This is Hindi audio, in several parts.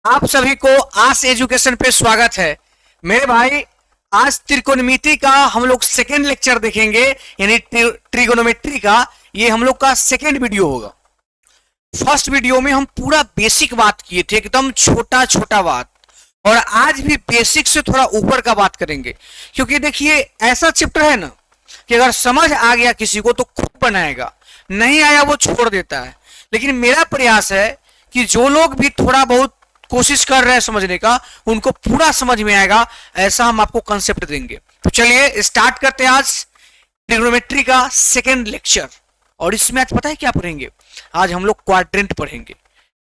आप सभी को आस एजुकेशन पे स्वागत है। मेरे भाई, आज त्रिकोणमिति का हम लोग सेकेंड लेक्चर देखेंगे, यानी ट्रिगोनोमेट्री का। ये हम लोग का सेकेंड वीडियो होगा। फर्स्ट वीडियो में हम पूरा बेसिक बात किए थे, एकदम छोटा छोटा बात, और आज भी बेसिक से थोड़ा ऊपर का बात करेंगे। क्योंकि देखिए, ऐसा चैप्टर है ना कि अगर समझ आ गया किसी को तो खुद बनाएगा, नहीं आया वो छोड़ देता है। लेकिन मेरा प्रयास है कि जो लोग भी थोड़ा बहुत कोशिश कर रहे हैं समझने का, उनको पूरा समझ में आएगा, ऐसा हम आपको कंसेप्ट देंगे। तो चलिए स्टार्ट करते हैं आज ट्रिग्नोमेट्री का सेकेंड लेक्चर। और इसमें आज पता है क्या पढ़ेंगे? आज हम लोग क्वाड्रेंट पढ़ेंगे,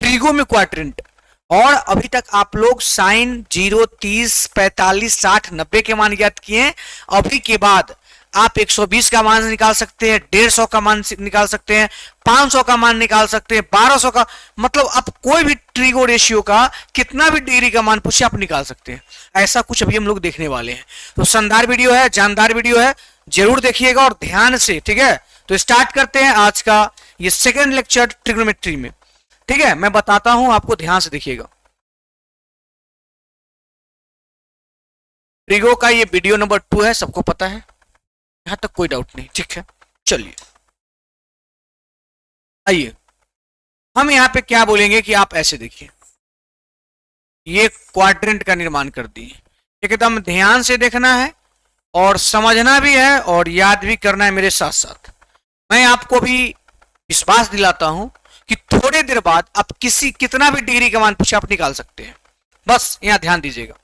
ट्रिगो में क्वाड्रेंट। और अभी तक आप लोग साइन 0, 30, 45, 60, 90 के मान ज्ञात किए हैं। अभी के बाद आप 120 का मान निकाल सकते हैं, 150 का मान निकाल सकते हैं, 500 का मान निकाल सकते हैं, 1200 का, मतलब आप कोई भी ट्रिगो रेशियो का कितना भी डिग्री का मान पूछे आप निकाल सकते हैं। ऐसा कुछ अभी हम लोग देखने वाले हैं। तो शानदार वीडियो है, जानदार वीडियो है, जरूर देखिएगा और ध्यान से, ठीक है। तो स्टार्ट करते हैं आज का ये सेकेंड लेक्चर ट्रिग्नोमेट्री में, ठीक है। मैं बताता हूं आपको, ध्यान से देखिएगा। ट्रिगो का ये वीडियो नंबर 2 है, सबको पता है, यहां तक कोई डाउट नहीं, ठीक है। चलिए आइए, हम यहां पे क्या बोलेंगे कि आप ऐसे देखिए, ये क्वाड्रेंट का निर्माण कर दिए। एकदम ध्यान से देखना है और समझना भी है और याद भी करना है मेरे साथ साथ। मैं आपको भी विश्वास दिलाता हूं कि थोड़े देर बाद आप कितना भी डिग्री का मान पूछे आप निकाल सकते हैं। बस यहां ध्यान दीजिएगा।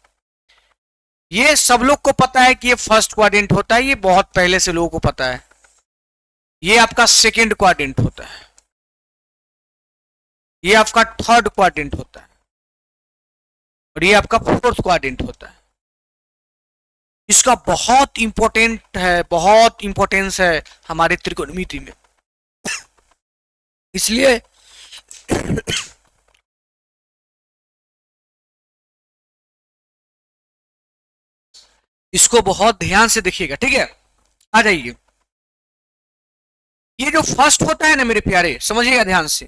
ये सब लोग को पता है कि ये फर्स्ट क्वाड्रेंट होता है, ये बहुत पहले से लोगों को पता है। ये आपका सेकेंड क्वाड्रेंट होता है, ये आपका थर्ड क्वाड्रेंट होता है, और ये आपका फोर्थ क्वाड्रेंट होता है। इसका बहुत इंपॉर्टेंट है, बहुत इंपॉर्टेंस है हमारे त्रिकोणमिति में। इसलिए इसको बहुत ध्यान से देखिएगा, ठीक है। आ जाइए, ये जो फर्स्ट होता है ना मेरे प्यारे, समझिएगा ध्यान से।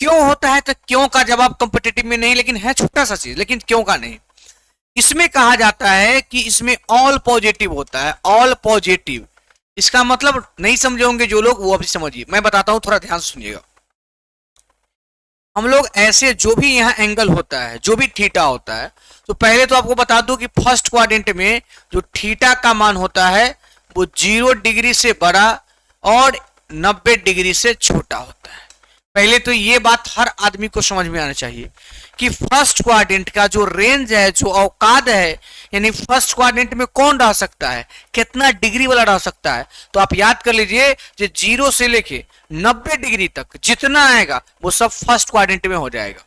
क्यों होता है, तो क्यों का जवाब कॉम्पिटिटिव में नहीं, लेकिन है छोटा सा चीज, लेकिन क्यों का नहीं। इसमें कहा जाता है कि इसमें ऑल पॉजिटिव होता है, ऑल पॉजिटिव। इसका मतलब नहीं समझे होंगे जो लोग, वो अभी समझिए, मैं बताता हूं, थोड़ा ध्यान से सुनिएगा। हम लोग ऐसे जो भी यहाँ एंगल होता है, जो भी थीटा होता है, तो पहले तो आपको बता दूं कि फर्स्ट क्वाड्रेंट में जो थीटा का मान होता है वो 0 डिग्री से बड़ा और 90 डिग्री से छोटा होता है। पहले तो ये बात हर आदमी को समझ में आना चाहिए कि फर्स्ट क्वाड्रेंट का जो रेंज है, जो औकात है, यानी फर्स्ट क्वाड्रेंट में कौन रह सकता है, कितना डिग्री वाला रह सकता है। तो आप याद कर लीजिए, जो 0 से लेके 90 डिग्री तक जितना आएगा वो सब फर्स्ट क्वाड्रेंट में हो जाएगा,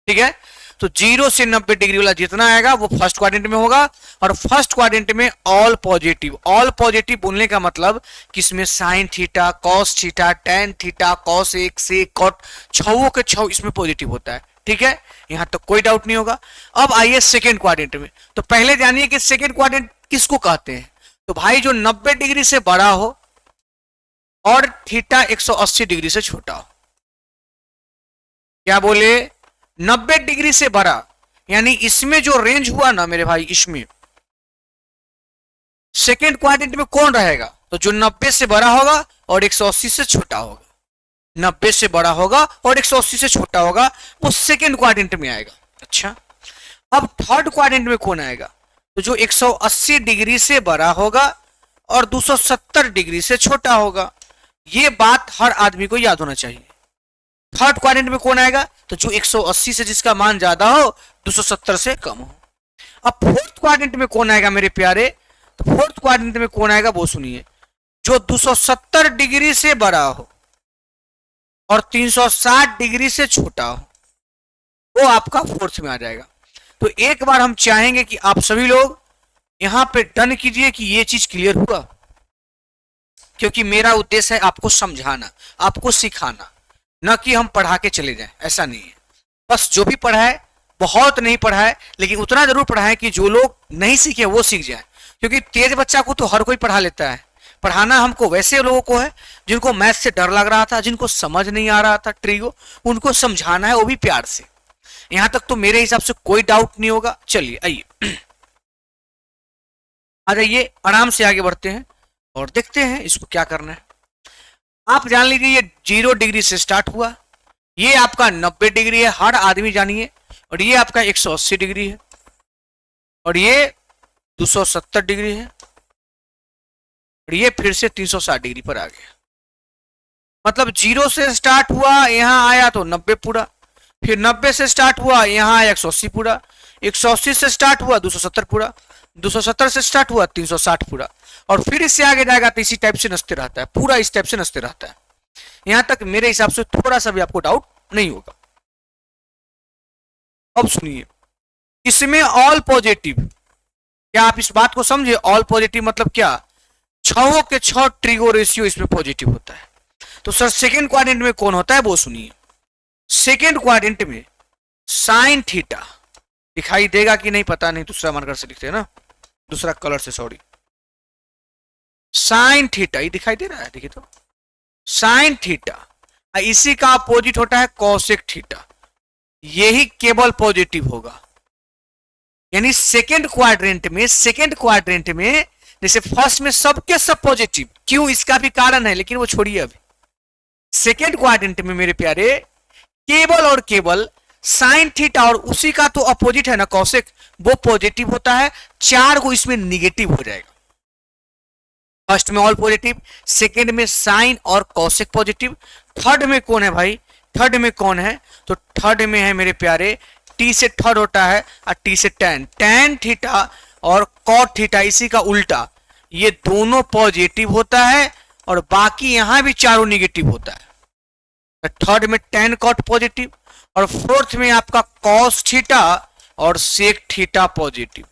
ठीक है। तो 0 से 90 डिग्री वाला जितना आएगा वो फर्स्ट क्वाड्रेंट में होगा। और फर्स्ट क्वाड्रेंट में ऑल पॉजिटिव, ऑल पॉजिटिव बोलने का मतलब कि इसमें sine theta, cos theta, tan theta, cos एक से कॉट, छवों के छव इसमें पॉजिटिव होता है, ठीक है। यहां तक कोई डाउट नहीं होगा। अब आइए सेकेंड क्वाड्रेंट में। तो पहले जानिए कि सेकेंड क्वाड्रेंट किसको कहते हैं। तो भाई, जो 90 डिग्री से बड़ा हो और थीटा 180 डिग्री से छोटा हो। क्या बोले? 90 डिग्री से बड़ा, यानी इसमें जो रेंज हुआ ना मेरे भाई, इसमें सेकेंड क्वाड्रेंट में कौन रहेगा? तो जो 90 से बड़ा होगा और 180 से छोटा होगा। 90 से बड़ा होगा और 180 से छोटा होगा, वो सेकेंड क्वाड्रेंट में आएगा। अच्छा, अब थर्ड क्वाड्रेंट में कौन आएगा? तो जो 180 डिग्री से बड़ा होगा और 270 डिग्री से छोटा होगा। ये बात हर आदमी को याद होना चाहिए। थर्ड क्वाड्रेंट में कौन आएगा? तो जो 180 से जिसका मान ज्यादा हो, 270 से कम हो। अब फोर्थ क्वाड्रेंट में कौन आएगा मेरे प्यारे? तो फोर्थ क्वाड्रेंट में कौन आएगा वो सुनिए, जो 270 डिग्री से बड़ा हो और 360 डिग्री से छोटा हो, वो आपका फोर्थ में आ जाएगा। तो एक बार हम चाहेंगे कि आप सभी लोग यहां पे डन कीजिए कि ये चीज क्लियर हुआ, क्योंकि मेरा उद्देश्य है आपको समझाना, आपको सिखाना, न कि हम पढ़ा के चले जाएं। ऐसा नहीं है। बस जो भी पढ़ा है, बहुत नहीं पढ़ा है, लेकिन उतना जरूर पढ़ा है कि जो लोग नहीं सीखे वो सीख जाए। क्योंकि तेज बच्चा को तो हर कोई पढ़ा लेता है। पढ़ाना हमको वैसे लोगों को है जिनको मैथ से डर लग रहा था, जिनको समझ नहीं आ रहा था ट्रिगो, उनको समझाना है, वो भी प्यार से। यहां तक तो मेरे हिसाब से कोई डाउट नहीं होगा। चलिए आइए आ जाइए, आराम से आगे बढ़ते हैं और देखते हैं इसको क्या करना है। आप जान लीजिए ये 0 डिग्री से स्टार्ट हुआ, ये आपका 90 डिग्री है, हर आदमी जानिए, और ये आपका 180 डिग्री है, और ये 270 डिग्री है, और ये फिर से 360 डिग्री पर आ गया। मतलब 0 से स्टार्ट हुआ, यहां आया तो 90 पूरा, फिर 90 से स्टार्ट हुआ, यहां आया 180 पूरा, 180 से स्टार्ट हुआ 270 पूरा, 270 से स्टार्ट हुआ 360 पूरा, और फिर इससे आगे जाएगा तो इसी टाइप से नचते रहता है, पूरा इस टाइप से नचते रहता है। यहां तक मेरे हिसाब से थोड़ा सा भी आपको डाउट नहीं होगा। अब सुनिए, इसमें ऑल पॉजिटिव, क्या आप इस बात को समझे? ऑल पॉजिटिव मतलब क्या? 6 के 6 ट्रिगो रेशियो इसमें पॉजिटिव होता है। तो सर सेकेंड क्वाड्रेंट में कौन होता है वो सुनिए। सेकेंड क्वाड्रेंट में साइन थीटा दिखाई देगा कि नहीं पता नहीं, दूसरा मार्कर से लिखते हैं ना, दूसरा कलर से, सॉरी। साइन थीटा ये दिखाई दे रहा है, देखिए तो साइन थीटा, इसी का अपोजिट होता है कॉसेक थीटा, यही केवल पॉजिटिव होगा। यानी सेकेंड क्वाड्रेंट में जैसे फर्स्ट में सबके सब पॉजिटिव, क्यों इसका भी कारण है, लेकिन वो छोड़िए अभी। सेकेंड क्वाड्रेंट में मेरे प्यारे केवल और केवल साइन थीटा और उसी का तो अपोजिट है ना कॉसेक, वो पॉजिटिव होता है, 4 को इसमें निगेटिव हो जाएगा। फर्स्ट में ऑल पॉजिटिव, सेकेंड में साइन और कॉसेक पॉजिटिव, थर्ड में कौन है भाई? थर्ड में कौन है? तो थर्ड में है मेरे प्यारे टी से थर्ड होता है और टी से टैन थीटा और कॉट थीटा, इसी का उल्टा, ये दोनों पॉजिटिव होता है और बाकी यहां भी चारों निगेटिव होता है। थर्ड में टैन कॉट पॉजिटिव और फोर्थ में आपका कॉस थीटा और सेक थीटा पॉजिटिव।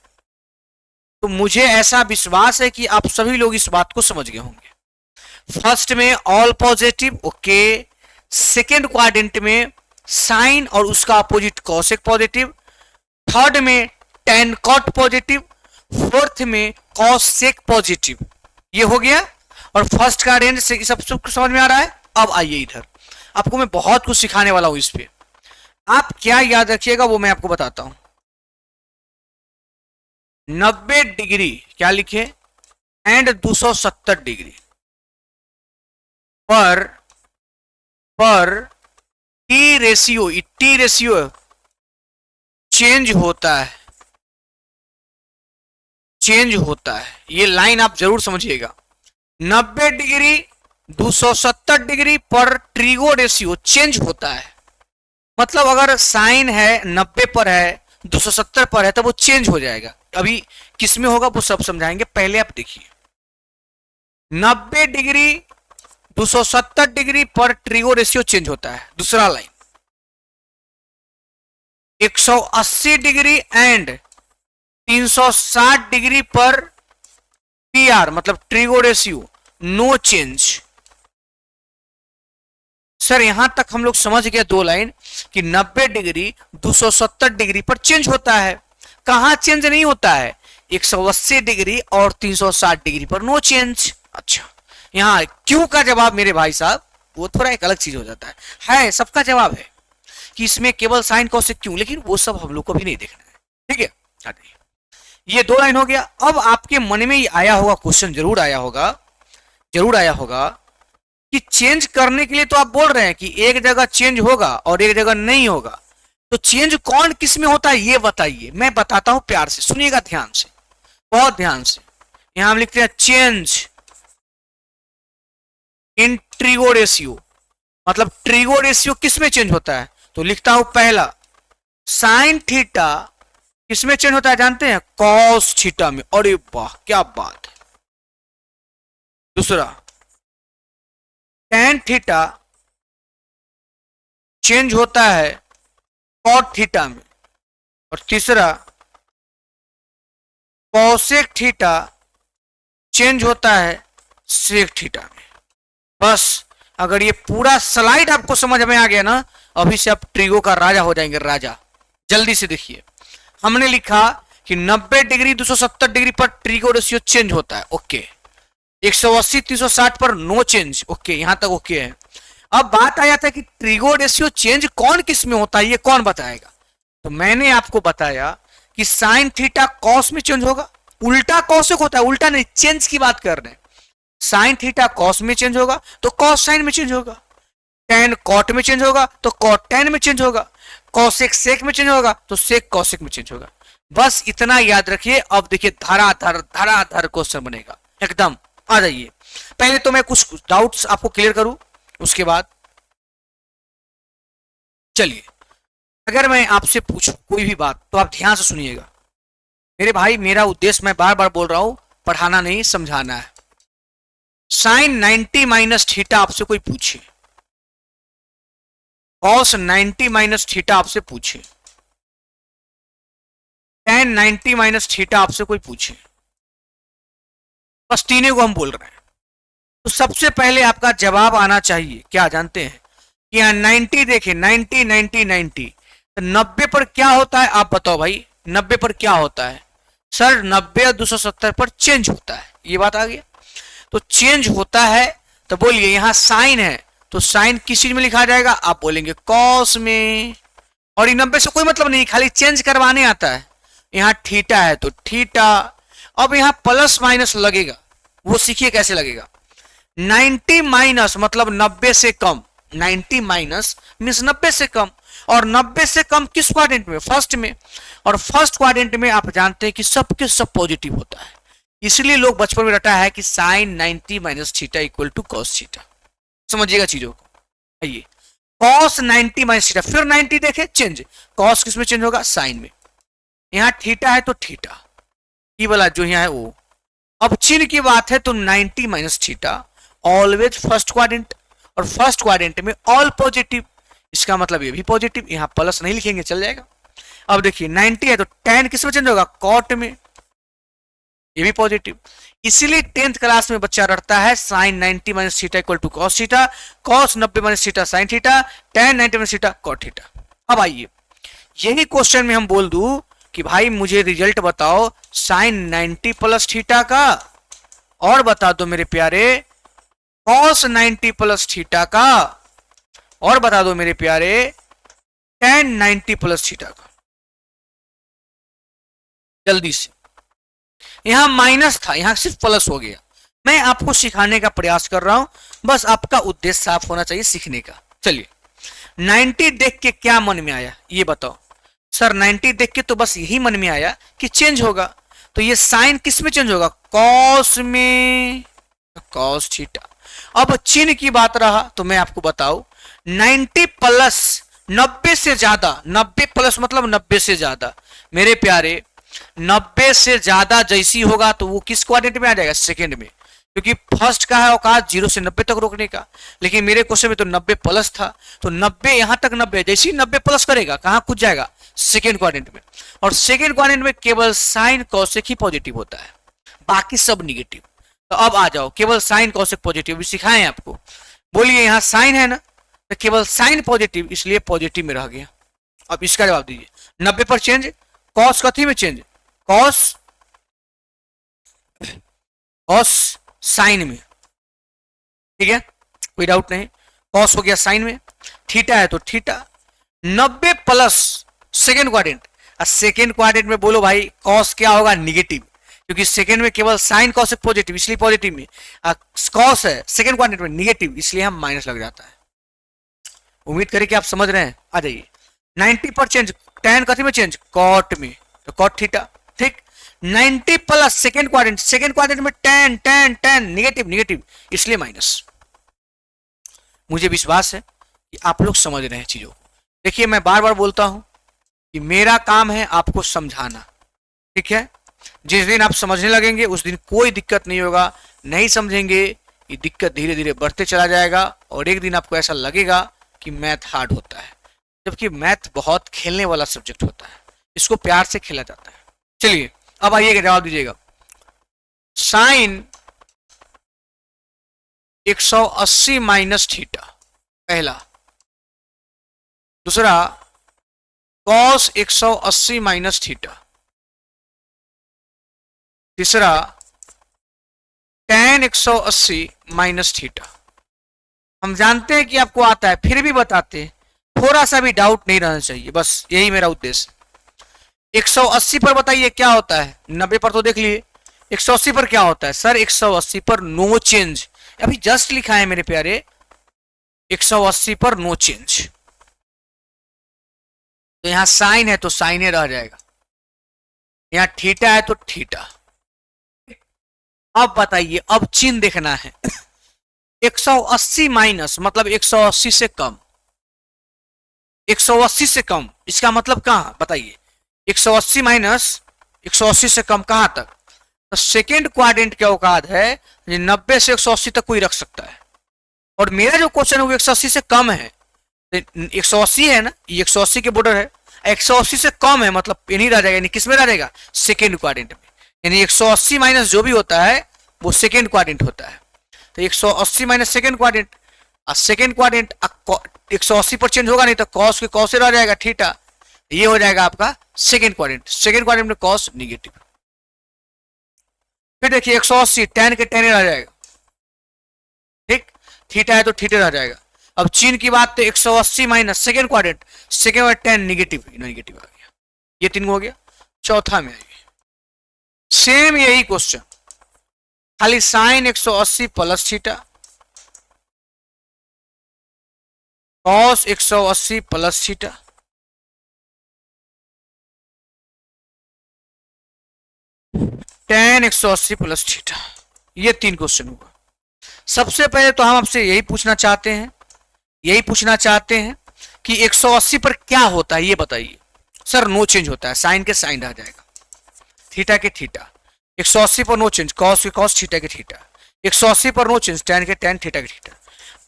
तो मुझे ऐसा विश्वास है कि आप सभी लोग इस बात को समझ गए होंगे। फर्स्ट में all positive, okay. Second quadrant में साइन और उसका अपोजिट कॉसेक पॉजिटिव, थर्ड में टैन कॉट पॉजिटिव, फोर्थ में कॉस सेक पॉजिटिव। ये हो गया, और फर्स्ट का रेंज से सब समझ में आ रहा है। अब आइए इधर, आपको मैं बहुत कुछ सिखाने वाला हूं इस पे। आप क्या याद रखिएगा वो मैं आपको बताता हूं। 90 डिग्री क्या लिखे एंड 270 डिग्री पर टी रेशियो चेंज होता है। ये लाइन आप जरूर समझिएगा। 90 डिग्री 270 डिग्री पर ट्रिगो रेशियो चेंज होता है। मतलब अगर साइन है 90 पर है, 270 पर है, तो वो चेंज हो जाएगा। अभी किस में होगा वो सब समझाएंगे, पहले आप देखिए। 90 डिग्री 270 डिग्री पर ट्रिगो रेशियो चेंज होता है। दूसरा लाइन 180 डिग्री एंड 360 डिग्री पर पीआर मतलब trigo ratio no change. Sir यहां तक हम लोग समझ गए दो लाइन कि 90 डिग्री 270 डिग्री पर चेंज होता है। कहां चेंज नहीं होता है? 180 डिग्री और 360 डिग्री पर नो चेंज। अच्छा, यहां क्यों का जवाब मेरे भाई साहब वो थोड़ा एक अलग चीज हो जाता है सबका जवाब है कि इसमें केवल साइन कॉसेक क्यों, लेकिन वो सब हम लोग को भी नहीं देखना है। ठीक है, ये दो लाइन हो गया। अब आपके मन में ये आया होगा क्वेश्चन, जरूर आया होगा कि चेंज करने के लिए तो आप बोल रहे हैं कि एक जगह चेंज होगा और एक जगह नहीं होगा, तो चेंज कौन किस में होता है ये बताइए। मैं बताता हूं, प्यार से सुनिएगा, ध्यान से, बहुत ध्यान से। यहां हम लिखते हैं चेंज इन ट्रिगो रेशियो, मतलब ट्रिगो रेशियो किस में चेंज होता है? तो लिखता हूं पहला साइन थीटा किसमें चेंज होता है जानते हैं? कॉस थीटा में। अरे वाह क्या बात है। दूसरा टैन थीटा चेंज होता है कॉट थीटा में, और तीसरा कॉसेक थीटा चेंज होता है सेक थीटा में। बस अगर ये पूरा स्लाइड आपको समझ में आ गया ना, अभी से आप ट्रिगो का राजा हो जाएंगे, राजा। जल्दी से देखिए, हमने लिखा कि 90 डिग्री 270 डिग्री पर ट्रिगो रेशियो चेंज होता है, ओके। 180 360 पर नो चेंज, ओके, यहां तक ओके है। अब बात आ जाता है कि ट्रिगो रेशियो चेंज कौन किस में होता है, ये कौन बताएगा? तो मैंने आपको बताया कि साइन थीटा कॉस में चेंज होगा, उल्टा कॉसेक होता है, उल्टा नहीं, चेंज की बात कर रहे हैं। साइन थीटा कॉस में चेंज होगा तो कॉस साइन में चेंज होगा, टेन कॉट में चेंज होगा तो कॉट टेन में चेंज होगा, कॉसेक सेक में चेंज होगा तो सेक कॉसेक में चेंज होगा। बस इतना याद रखिए। अब देखिए धराधर क्वेश्चन बनेगा एकदम। आ जाइए, पहले तो मैं कुछ डाउट्स आपको क्लियर करूं, उसके बाद चलिए। अगर मैं आपसे पूछूं कोई भी बात तो आप ध्यान से सुनिएगा मेरे भाई। मेरा उद्देश्य, मैं बार बार बोल रहा हूं, पढ़ाना नहीं समझाना है। साइन 90 माइनस थीटा आपसे कोई पूछे, कॉस 90 माइनस थीटा आपसे पूछे, टेन 90 माइनस थीटा आपसे कोई पूछे, बस तीनों को हम बोल रहे हैं, तो सबसे पहले आपका जवाब आना चाहिए क्या जानते हैं कि यहां 90 देखें, 90 90 90, तो 90 पर क्या होता है आप बताओ भाई। 90 पर क्या होता है सर? 90 और 270 पर चेंज होता है, ये बात आ गया। तो चेंज होता है तो बोलिए यहां साइन है तो साइन किस चीज में लिखा जाएगा? आप बोलेंगे कॉस में। और ये 90 से कोई मतलब नहीं, खाली चेंज करवाने आता है। यहां थीटा है तो थीटा। अब यहां प्लस माइनस लगेगा, वो सीखिए कैसे लगेगा। 90 माइनस मतलब 90 से कम, 90 माइनस मीन्स 90 से कम, और 90 से कम किस क्वाड्रेंट में? फर्स्ट में। और फर्स्ट क्वाड्रेंट में आप जानते हैं कि सबके सब पॉजिटिव होता है, इसलिए लोग बचपन में रटा है कि sine 90 minus theta equal to cos theta. समझिएगा चीजों को। आइए, कॉस 90 माइनस थीटा, फिर 90 देखे चेंज, कॉस किस में चेंज होगा? साइन में। यहां थीटा है तो थीटा, ये वाला जो यहां है वो। अब चिन्ह की बात है तो 90 minus theta always first quadrant, और फर्स्ट क्वाड्रेंट में ऑल पॉजिटिव, इसका मतलब ये भी पॉजिटिव, यहां प्लस नहीं लिखेंगे चल जाएगा। अब देखिए 90 है तो टेन किस में चेंज होगा? कॉट में, ये भी पॉजिटिव। इसीलिए 10th क्लास में बच्चा रटता है sine 90 minus theta equal to cos theta, cos 90 minus theta sine theta, tan 90 minus theta cot theta. अब आइए, यही क्वेश्चन में हम बोल दूं कि भाई मुझे रिजल्ट बताओ साइन 90 प्लस थीटा का, और बता दो मेरे प्यारे कॉस 90 प्लस थीटा का, और बता दो मेरे प्यारे टेन 90 प्लस थीटा का। जल्दी से, यहां माइनस था, यहां सिर्फ प्लस हो गया। मैं आपको सिखाने का प्रयास कर रहा हूं, बस आपका उद्देश्य साफ होना चाहिए सीखने का। चलिए, 90 देख के क्या मन में आया ये बताओ। सर 90 देख के तो बस यही मन में आया कि चेंज होगा, तो ये साइन किस में चेंज होगा? कॉस में, कॉस थीटा। अब चिन्ह की बात रहा तो मैं आपको बताऊं 90 प्लस 90 से ज्यादा, 90 प्लस मतलब 90 से ज्यादा मेरे प्यारे, 90 से ज्यादा जैसी होगा तो वो किस क्वाड्रेंट में आ जाएगा? सेकंड में, क्योंकि फर्स्ट का है औकात 0 से 90 तक रोकने का, लेकिन मेरे क्वेश्चन में तो 90 प्लस था, तो 90 यहां तक 90, जैसे ही 90 प्लस करेगा कहां कूद जाएगा? सेकेंड क्वाड्रेंट में। और सेकेंड क्वाड्रेंट में केवल साइन कॉसेक ही पॉजिटिव होता है, बाकी सब निगेटिव। तो अब आ जाओ, केवल साइन कॉसेक पॉजिटिव भी सिखाएं आपको। बोलिए यहां साइन है ना, तो केवल साइन पॉजिटिव, इसलिए पॉजिटिव में रह गया। अब इसका जवाब दीजिए। 90 पर चेंज, कॉस कथी में चेंज? कॉस, कॉस साइन में, ठीक है, कोई डाउट नहीं। कॉस हो गया साइन में, थीटा है तो theta. 90 plus second quadrant, second quadrant में बोलो भाई कॉस क्या होगा? निगेटिव, क्योंकि सेकेंड में केवल साइन कॉस पॉजिटिव, इसलिए पॉजिटिव में। कॉस है सेकेंड क्वाड्रेंट में निगेटिव, इसलिए हम माइनस लग जाता है। उम्मीद करें कि आप समझ रहे हैं। आ जाइए, 90 पर चेंज, टेन कथी में चेंज? कॉट में, तो कॉट थीटा, ठीक। 90 प्लस सेकेंड क्वाड्रेंट में ten ten ten negative negative, इसलिए माइनस। मुझे विश्वास है कि आप लोग समझ रहे हैं चीजों को। देखिए, मैं बार बार बोलता हूं कि मेरा काम है आपको समझाना, ठीक है। जिस दिन आप समझने लगेंगे उस दिन कोई दिक्कत नहीं होगा, नहीं समझेंगे ये दिक्कत धीरे धीरे बढ़ते चला जाएगा, और एक दिन आपको ऐसा लगेगा कि मैथ हार्ड होता है, जबकि मैथ बहुत खेलने वाला सब्जेक्ट होता है, इसको प्यार से खेला जाता है। चलिए अब आइएगा, जवाब दीजिएगा। साइन 180 माइनस थीटा, पहला। दूसरा कॉस 180 माइनस थीटा। तीसरा tan 180 माइनस थीटा। हम जानते हैं कि आपको आता है, फिर भी बताते हैं, थोड़ा सा भी डाउट नहीं रहना चाहिए, बस यही मेरा उद्देश्य। 180 पर बताइए क्या होता है, 90 पर तो देख लिए, 180 पर क्या होता है सर, 180 पर नो चेंज, अभी जस्ट लिखा है मेरे प्यारे, 180 पर नो चेंज, तो यहां साइन है तो साइन ही रह जाएगा, यहां थीटा है तो थीटा। अब बताइए, अब चिन्ह देखना है, 180 माइनस मतलब 180 से कम, 180 से कम, इसका मतलब कहां बताइए, 180 माइनस 180 से कम कहां तक, तो सेकेंड क्वाड्रेंट क्या औकात है, 90 से 180 तक कोई रख सकता है, और मेरा जो क्वेश्चन है वो 180 से कम है, 180 है ना, ये 180 के बॉर्डर है, 180 से कम है मतलब ये नहीं रह जाएगा, यानी किस में रह जाएगा, सेकेंड क्वाड्रेंट में, यानी 180 माइनस जो भी होता है वो सेकेंड क्वाड्रेंट होता है, तो 180 माइनस सेकेंड क्वाड्रेंट, और सेकेंड क्वाड्रेंट 180 पर चेंज होगा नहीं तो कॉस के कॉस से रह जाएगा थीटा, ये हो जाएगा आपका सेकेंड क्वाड्रेंट, सेकेंड क्वाड्रेंट में कॉस निगेटिव। फिर देखिए 180 tan के tan रह जाएगा, ठीक, थीटा है तो थीटा रह जाएगा। अब चिन्ह की बात तो 180 माइनस सेकेंड क्वाड्रेंट, सेकेंड में tan निगेटिव निगेटिव आ गया, ये तीन हो गया, चौथा में आएगी सेम यही क्वेश्चन, खाली sine 180 plus theta, cos 180 plus theta, tan 180 plus theta, ये तीन क्वेश्चन होगा। सबसे पहले तो हम आपसे यही पूछना चाहते हैं कि 180 पर क्या होता है ये बताइए, सर नो चेंज होता है, साइन के साइन रह जाएगा, थीटा के थीटा, 180 पर नो चेंज, कॉस के कॉस, थीटा के थीटा, 180 पर नो चेंज, tan के tan, थीटा के थीटा।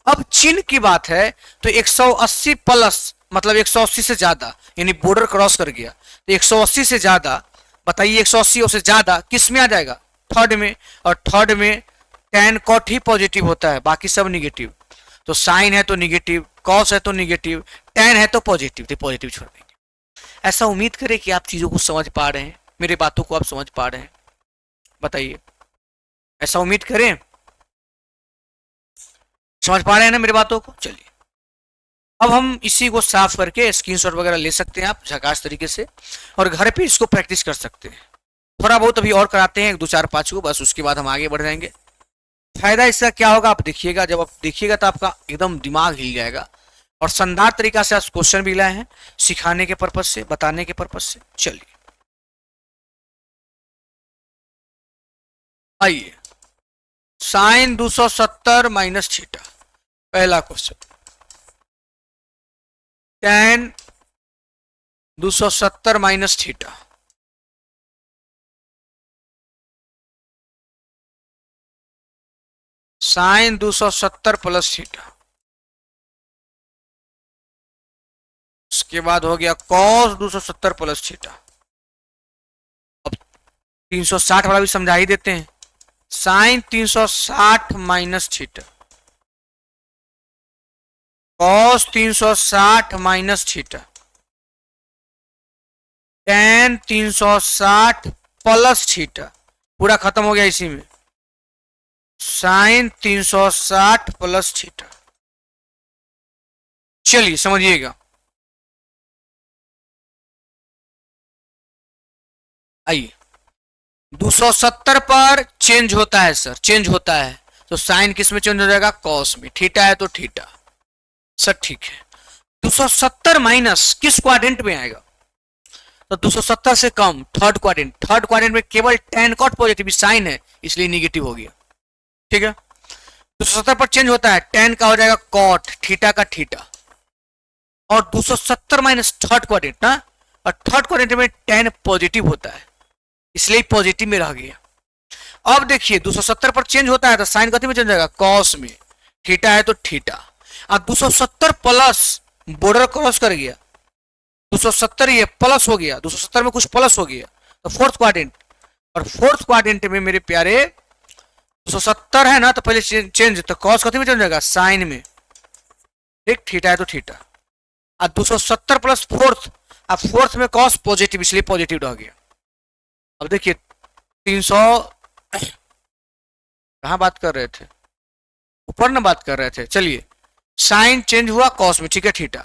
अब चिन्ह की बात है तो 180 प्लस मतलब 180 से ज्यादा, यानी बॉर्डर क्रॉस कर गया, तो 180 से ज्यादा बताइए, 180 से ज्यादा किस में आ जाएगा, थर्ड में, और थर्ड में tan कॉट ही पॉजिटिव होता है, बाकी सब निगेटिव, तो साइन है तो निगेटिव, कॉस है तो निगेटिव, tan है तो पॉजिटिव, तो पॉजिटिव छोड़ देंगे। ऐसा उम्मीद करें कि आप चीजों को समझ पा रहे हैं, मेरे बातों को आप समझ पा रहे हैं, बताइए, ऐसा उम्मीद करें, समझ पा रहे हैं ना मेरी बातों को। चलिए अब हम इसी को साफ करके स्क्रीनशॉट वगैरह ले सकते हैं आप झकास तरीके से, और घर पे इसको प्रैक्टिस कर सकते हैं, थोड़ा बहुत अभी और कराते हैं, 2 4 5 को, बस उसके बाद हम आगे बढ़ जाएंगे। फायदा इसका क्या होगा आप देखिएगा, जब आप देखिएगा तो आपका एकदम दिमाग हिल जाएगा, और शानदार तरीका से आप क्वेश्चन भी लाए हैं, सिखाने के पर्पज से, बताने के पर्पज से। चलिए आइए, साइन 270 माइनस थीटा, पहला question, tan 270 minus theta, sine 270 plus theta, उसके बाद हो गया कॉस 270 प्लस थीटा। अब 360 वाला भी समझा ही देते हैं, sine 360 minus theta, cos 360 minus theta, tan 360 plus theta, पूरा खत्म हो गया इसी में, साइन 360 प्लस थीटा। चलिए समझिएगा, आइए 270 पर चेंज होता है सर, चेंज होता है तो साइन किस में चेंज हो जाएगा, कॉस में, थीटा है तो थीटा, सर ठीक है। 270 माइनस किस क्वाड्रेंट में आएगा, तो 270 से come third quadrant, third quadrant में केवल tan कॉट पॉजिटिव साइन है इसलिए निगेटिव हो गया, ठीक है। 270 पर चेंज होता है, tan का हो जाएगा कॉट, थीटा का थीटा, और 270 माइनस थर्ड क्वाड्रेंट ना, और थर्ड क्वाड्रेंट में tan पॉजिटिव होता है इसलिए पॉजिटिव में रह गया। अब देखिए 270 पर चेंज होता है तो साइन कथी में चेंज जाएगा, कॉस में, थीटा है तो थीटा, और 270 प्लस बॉर्डर क्रॉस कर गया, 270 ये प्लस हो गया, 270 में कुछ प्लस हो गया तो फोर्थ क्वाड्रेंट, और फोर्थ क्वाड्रेंट में मेरे प्यारे 270 है ना, तो पहले चेंज, तो कॉस कथी में चेंज जाएगा, साइन में, ठीक, थीटा है तो थीटा, और 270 प्लस फोर्थ, अब फोर्थ में कॉस पॉजिटिव इसलिए पॉजिटिव रह गया। अब देखिए 300 कहां बात कर रहे थे, ऊपर ना बात कर रहे थे, चलिए साइन चेंज हुआ कॉस में, ठीक है, थीटा,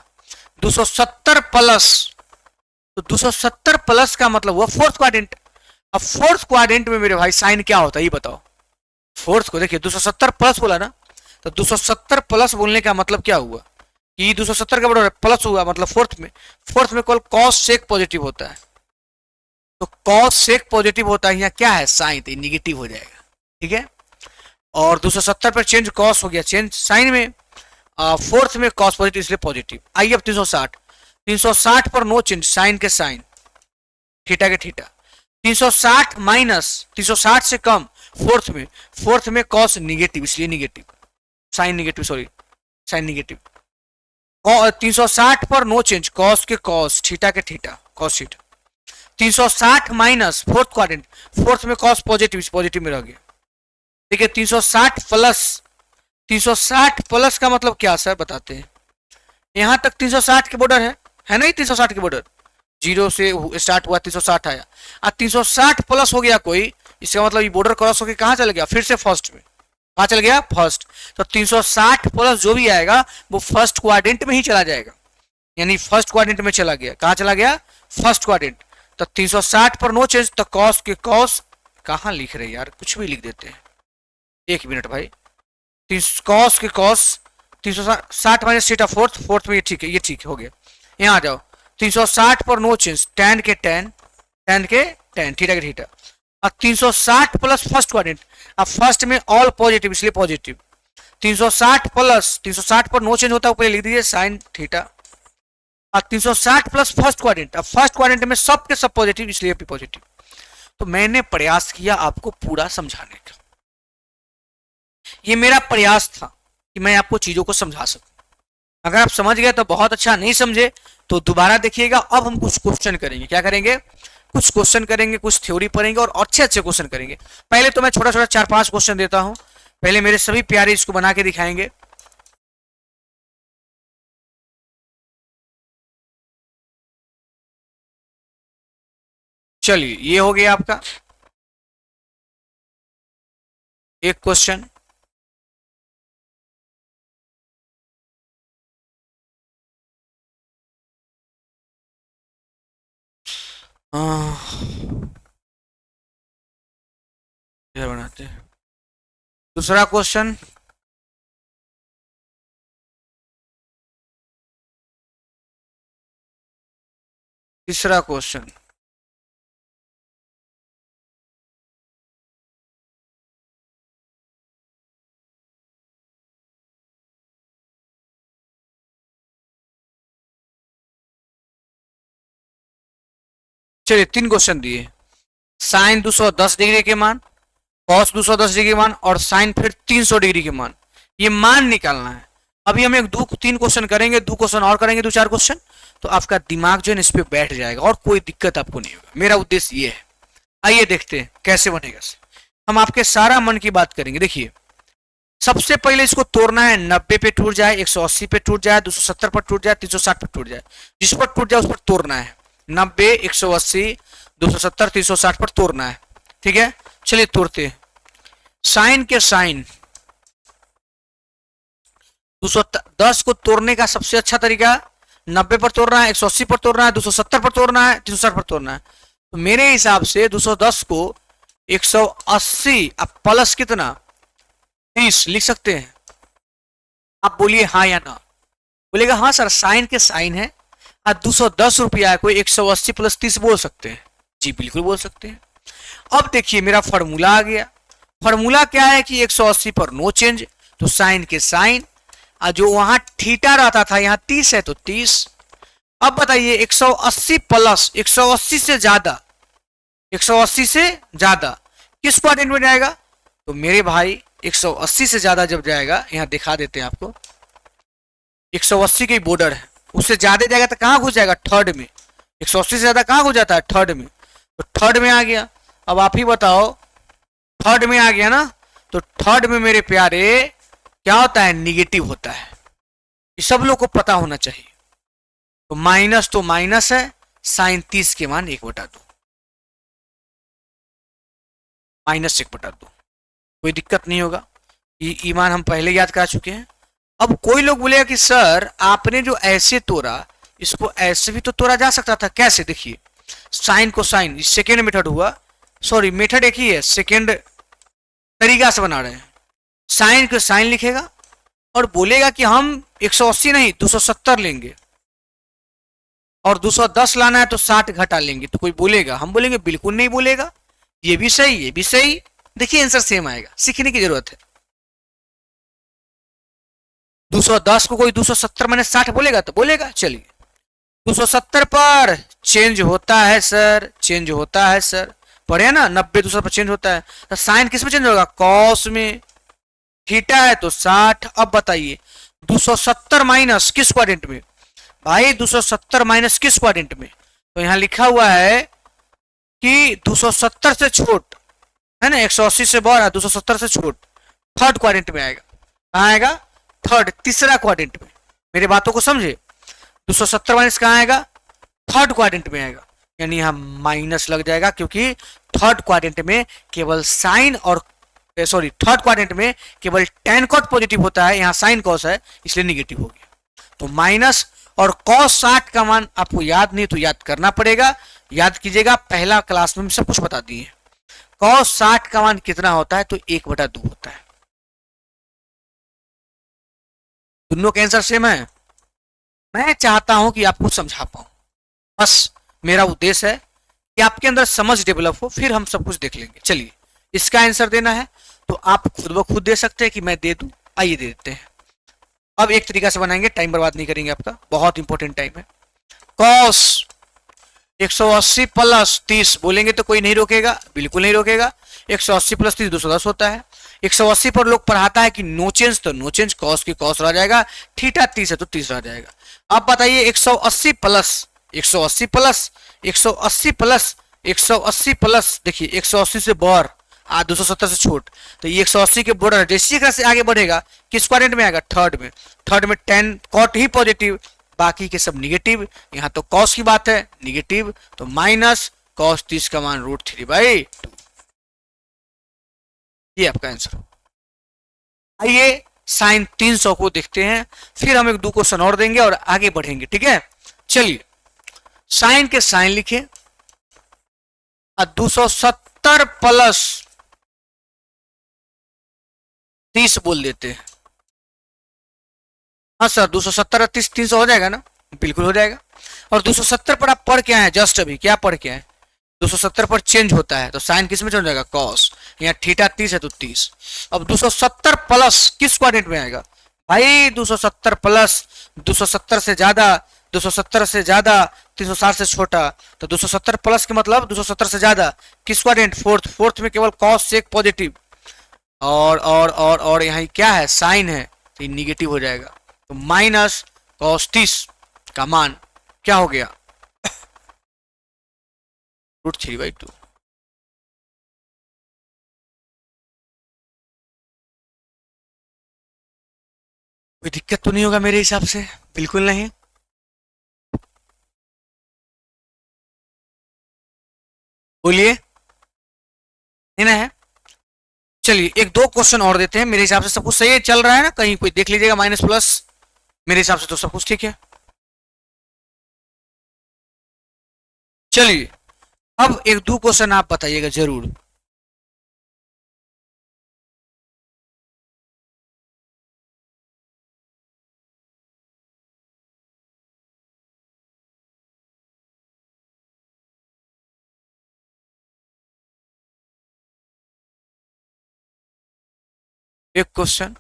270 प्लस तो 270 प्लस का मतलब हुआ फोर्थ क्वाड्रेंट। अब फोर्थ क्वाड्रेंट में मेरे भाई साइन क्या होता है ये बताओ। फोर्थ को देखिए 270 प्लस बोला ना, तो 270 प्लस बोलने का मतलब क्या हुआ कि 270 का बराबर प्लस हुआ, मतलब फोर्थ में कॉल कॉस सेक पॉजिटिव होता है। तो कॉस सेक पॉजिटिव होता है, यहाँ क्या है साइन, तो निगेटिव हो जाएगा। ठीक है, और 270 पर चेंज कॉस हो गया, चेंज साइन में, फोर्थ में कॉस पॉजिटिव इसलिए पॉजिटिव। आइए अब 360 पर नो चेंज, साइन के साइन, थीटा के थीटा। 360 माइनस 360 से कम फोर्थ में कॉस निगेटिव इसलिए negative, sine negative, sorry sine negative. 360 पर नो चेंज, कॉस के कॉस, थीटा के theta, cos theta. 360 minus fourth quadrant, fourth में कॉस पॉजिटिव में रह गया। देखिए 360 प्लस का मतलब क्या सर बताते हैं। यहां तक 360 के बॉर्डर है नहीं, 360 के बॉर्डर, जीरो से स्टार्ट हुआ 360 आया, और 360 प्लस हो गया कोई, इसका मतलब ये बॉर्डर क्रॉस होकर कहां चल गया, फिर से फर्स्ट में, कहां चल गया फर्स्ट। तो 360 प्लस जो भी आएगा वो फर्स्ट क्वाड्रेंट में ही चला जाएगा, यानी फर्स्ट क्वाड्रेंट में चला गया। कहां चला गया, फर्स्ट क्वाड्रेंट। तो 360 पर नो चेंज, तो कॉस के कॉस, कहां लिख रहे यार, कुछ भी लिख देते हैं, एक मिनट भाई। कॉस के कॉस, 360 माइनस थीटा फोर्थ में, ये ठीक है, ये ठीक हो गया। यहाँ आ जाओ, 360 पर नो चेंज, टैन के टैन थीटा के थीटा। और 360 प्लस फर्स्ट क्वाड्रेंट, अब फर्स्ट में ऑल पॉजिटिव इसलिए पॉजिटिव। 360 प्लस 360 पर नो चेंज होता है, ऊपर लिख दीजिए साइन थीटा। और 360 प्लस फर्स्ट क्वाड्रेंट, अब फर्स्ट क्वाड्रेंट में सब के सब पॉजिटिव इसलिए भी पॉजिटिव। तो मैंने प्रयास किया आपको पूरा समझाने का, ये मेरा प्रयास था कि मैं आपको चीजों को समझा सकूं। अगर आप समझ गए तो बहुत अच्छा, नहीं समझे तो दोबारा देखिएगा। अब हम कुछ क्वेश्चन करेंगे, क्या करेंगे, कुछ क्वेश्चन करेंगे, कुछ थ्योरी पढ़ेंगे और अच्छे अच्छे क्वेश्चन करेंगे। पहले तो मैं छोटा छोटा 4-5 क्वेश्चन देता हूं, पहले मेरे सभी प्यारे इसको बना के दिखाएंगे। चलिए ये हो गया आपका एक क्वेश्चन। इधर बनाते हैं दूसरा क्वेश्चन। तीसरा क्वेश्चन, चलिए 3 क्वेश्चन दिए। साइन 210 डिग्री के मान, कॉस 210 डिग्री के मान और साइन फिर 300 डिग्री के मान, ये मान निकालना है। अभी हम 3 क्वेश्चन करेंगे, 2 क्वेश्चन और करेंगे, 2-4 क्वेश्चन, तो आपका दिमाग जो है इस पे बैठ जाएगा और कोई दिक्कत आपको नहीं होगा। मेरा उद्देश्य ये है। आइए देखते हैं कैसे बनेगा। हम आपके सारा मन की बात करेंगे। देखिए सबसे पहले इसको तोड़ना है, 90 पे टूट जाए, 180 पे टूट जाए, 270 पर टूट जाए, 360 पे टूट जाए, जिस पर टूट जाए उस पर तोड़ना है। 90, 180, 270, 360 पर तोड़ना है। ठीक है, चलिए तोड़ते हैं। साइन के साइन 210 को तोड़ने का सबसे अच्छा तरीका 90 पर तोड़ना है, 180 पर तोड़ना है, 270 पर तोड़ना है, 360 पर तोड़ना है। तो मेरे हिसाब से 210 को 180 अब प्लस कितना 30 लिख सकते हैं। आप बोलिए हाँ या ना, बोलेगा हाँ सर साइन के साइन है, 210 रुपया है, कोई 180 प्लस 30 बोल सकते हैं। जी बिल्कुल बोल सकते हैं। अब देखिए मेरा फॉर्मूला आ गया। फॉर्मूला क्या है कि 180 पर नो चेंज, तो साइन के साइन, जो वहां थीटा रहता था यहाँ 30 है तो 30। अब बताइए 180 प्लस 180 से ज्यादा, 180 से ज्यादा किस क्वाड्रेंट में जाएगा, तो मेरे भाई 180 से ज्यादा जब जाएगा, यहां दिखा देते हैं आपको, 180 के बॉर्डर है, उससे ज्यादा जाएगा तो कहां घुस जाएगा, थर्ड में। 180 से ज्यादा कहां घुस जाता है, थर्ड में, तो थर्ड में आ गया। अब आप ही बताओ, थर्ड में आ गया ना, तो थर्ड में मेरे प्यारे क्या होता है, निगेटिव होता है। ये सब लोग को पता होना चाहिए। तो माइनस है, साइन 30 के मान 1/2, -1/2, कोई दिक्कत नहीं होगा। ये ईमान हम पहले याद कर चुके हैं। अब कोई लोग बोलेगा कि सर आपने जो ऐसे तोड़ा इसको ऐसे भी तो तोड़ा जा सकता था। कैसे? देखिए, साइन को साइन, सेकेंड मेथड हुआ, सॉरी मेथड एक ही है, सेकेंड तरीका से बना रहे हैं। साइन को साइन लिखेगा और बोलेगा कि हम 180 नहीं 270 लेंगे, और 210 लाना है तो 60 घटा लेंगे। तो कोई बोलेगा, हम बोलेंगे बिल्कुल नहीं बोलेगा, ये भी सही ये भी सही। देखिए आंसर सेम आएगा, सीखने की जरूरत है। 210 को कोई 270 माइनस 60 बोलेगा तो बोलेगा। चलिए 270 पर चेंज होता है सर, चेंज होता है सर, पढ़े ना 90 200 पर चेंज होता है, तो साइन किस में चेंज होगा? कॉस में। थीटा है तो 60। अब बताइए 270 माइनस किस क्वाड्रेंट में? भाई 270 माइनस किस क्वाड्रेंट में? तो यहां लिखा हुआ है कि 270 से छोट है ना, 180 से बड़ा, 270 से छोट थर्ड क्वाड्रेंट में आएगा। कहां आएगा? थर्ड, तीसरा क्वाड्रेंट में। मेरी बातों को समझे? 270 माइनस कहां आएगा? थर्ड क्वाड्रेंट में आएगा, यानी यहां माइनस लग जाएगा, क्योंकि थर्ड क्वाड्रेंट में केवल साइन और सॉरी थर्ड क्वाड्रेंट में केवल tan cot पॉजिटिव होता है, यहाँ साइन कॉस है इसलिए निगेटिव हो गया। तो माइनस और cos 60 का मान आपको याद नहीं तो याद करना पड़ेगा। याद कीजिएगा, पहला क्लास में सब कुछ बता दिए। cos 60 का मान कितना होता है? तो 1/2 होता है। दोनों का आंसर सेम है। मैं चाहता हूं कि आपको समझा पाऊं, बस मेरा उद्देश्य है कि आपके अंदर समझ डेवलप हो, फिर हम सब कुछ देख लेंगे। चलिए इसका आंसर देना है तो आप खुद ब खुद दे सकते हैं कि मैं दे दूं। आइए दे देते हैं। अब एक तरीका से बनाएंगे, टाइम बर्बाद नहीं करेंगे, आपका बहुत इंपॉर्टेंट टाइम है। कॉस 180 प्लस 30 बोलेंगे तो कोई नहीं रोकेगा, बिल्कुल नहीं रोकेगा। 180 प्लस 30 210 होता है। 180 पर लोग पढ़ाता है कि नो चेंज, तो नो चेंज, कॉस की कॉस रह जाएगा। थीटा 30 है तो 30 रह जाएगा। अब बताइए 180 प्लस 180 प्लस 180 प्लस 180 प्लस, देखिए 180 से बढ़ 270 से छोट, तो ये 180 के बॉर्डर जैसे से आगे बढ़ेगा किस क्वाड्रेंट में आएगा? थर्ड में। थर्ड में tan cot ही पॉजिटिव, बाकी के सब निगेटिव। यहाँ तो cos की बात है, निगेटिव, तो माइनस cos 30 का मान √3/2। ये आपका आंसर। आइए साइन 300 को देखते हैं, फिर हम एक दो क्वेश्चन और देंगे और आगे बढ़ेंगे, ठीक है? चलिए साइन के साइन लिखे, 270 प्लस 30 बोल देते हैं। हाँ सर 270 और 30 300 हो जाएगा ना? बिल्कुल हो जाएगा। और 270 पर आप पढ़ के आए जस्ट अभी, क्या पढ़ के आए? 270 पर चेंज होता है तो साइन किस में चेंज हो जाएगा? कॉस। यहाँ थीटा 30 है तो 30। अब 270 प्लस किस क्वाड्रेंट में आएगा? भाई 270 प्लस 270 से ज्यादा, 270 से ज्यादा, 360 से छोटा, तो 270 प्लस के मतलब 270 से ज्यादा किस क्वाड्रेंट? फोर्थ। फोर्थ में केवल कॉस से एक पॉजिटिव, और यहाँ क्या है? साइन है, तो ये निगेटिव हो जाएगा। तो माइनस cos 30 का मान क्या हो गया? √3/2। कोई दिक्कत तो नहीं होगा मेरे हिसाब से? बिल्कुल नहीं। बोलिए, नहीं ना है? चलिए एक दो क्वेश्चन और देते हैं। मेरे हिसाब से सब कुछ सही है, चल रहा है ना? कहीं कोई देख लीजिएगा माइनस प्लस, मेरे हिसाब से तो सब कुछ ठीक है। चलिए अब एक दो क्वेश्चन आप बताइएगा जरूर। एक क्वेश्चन,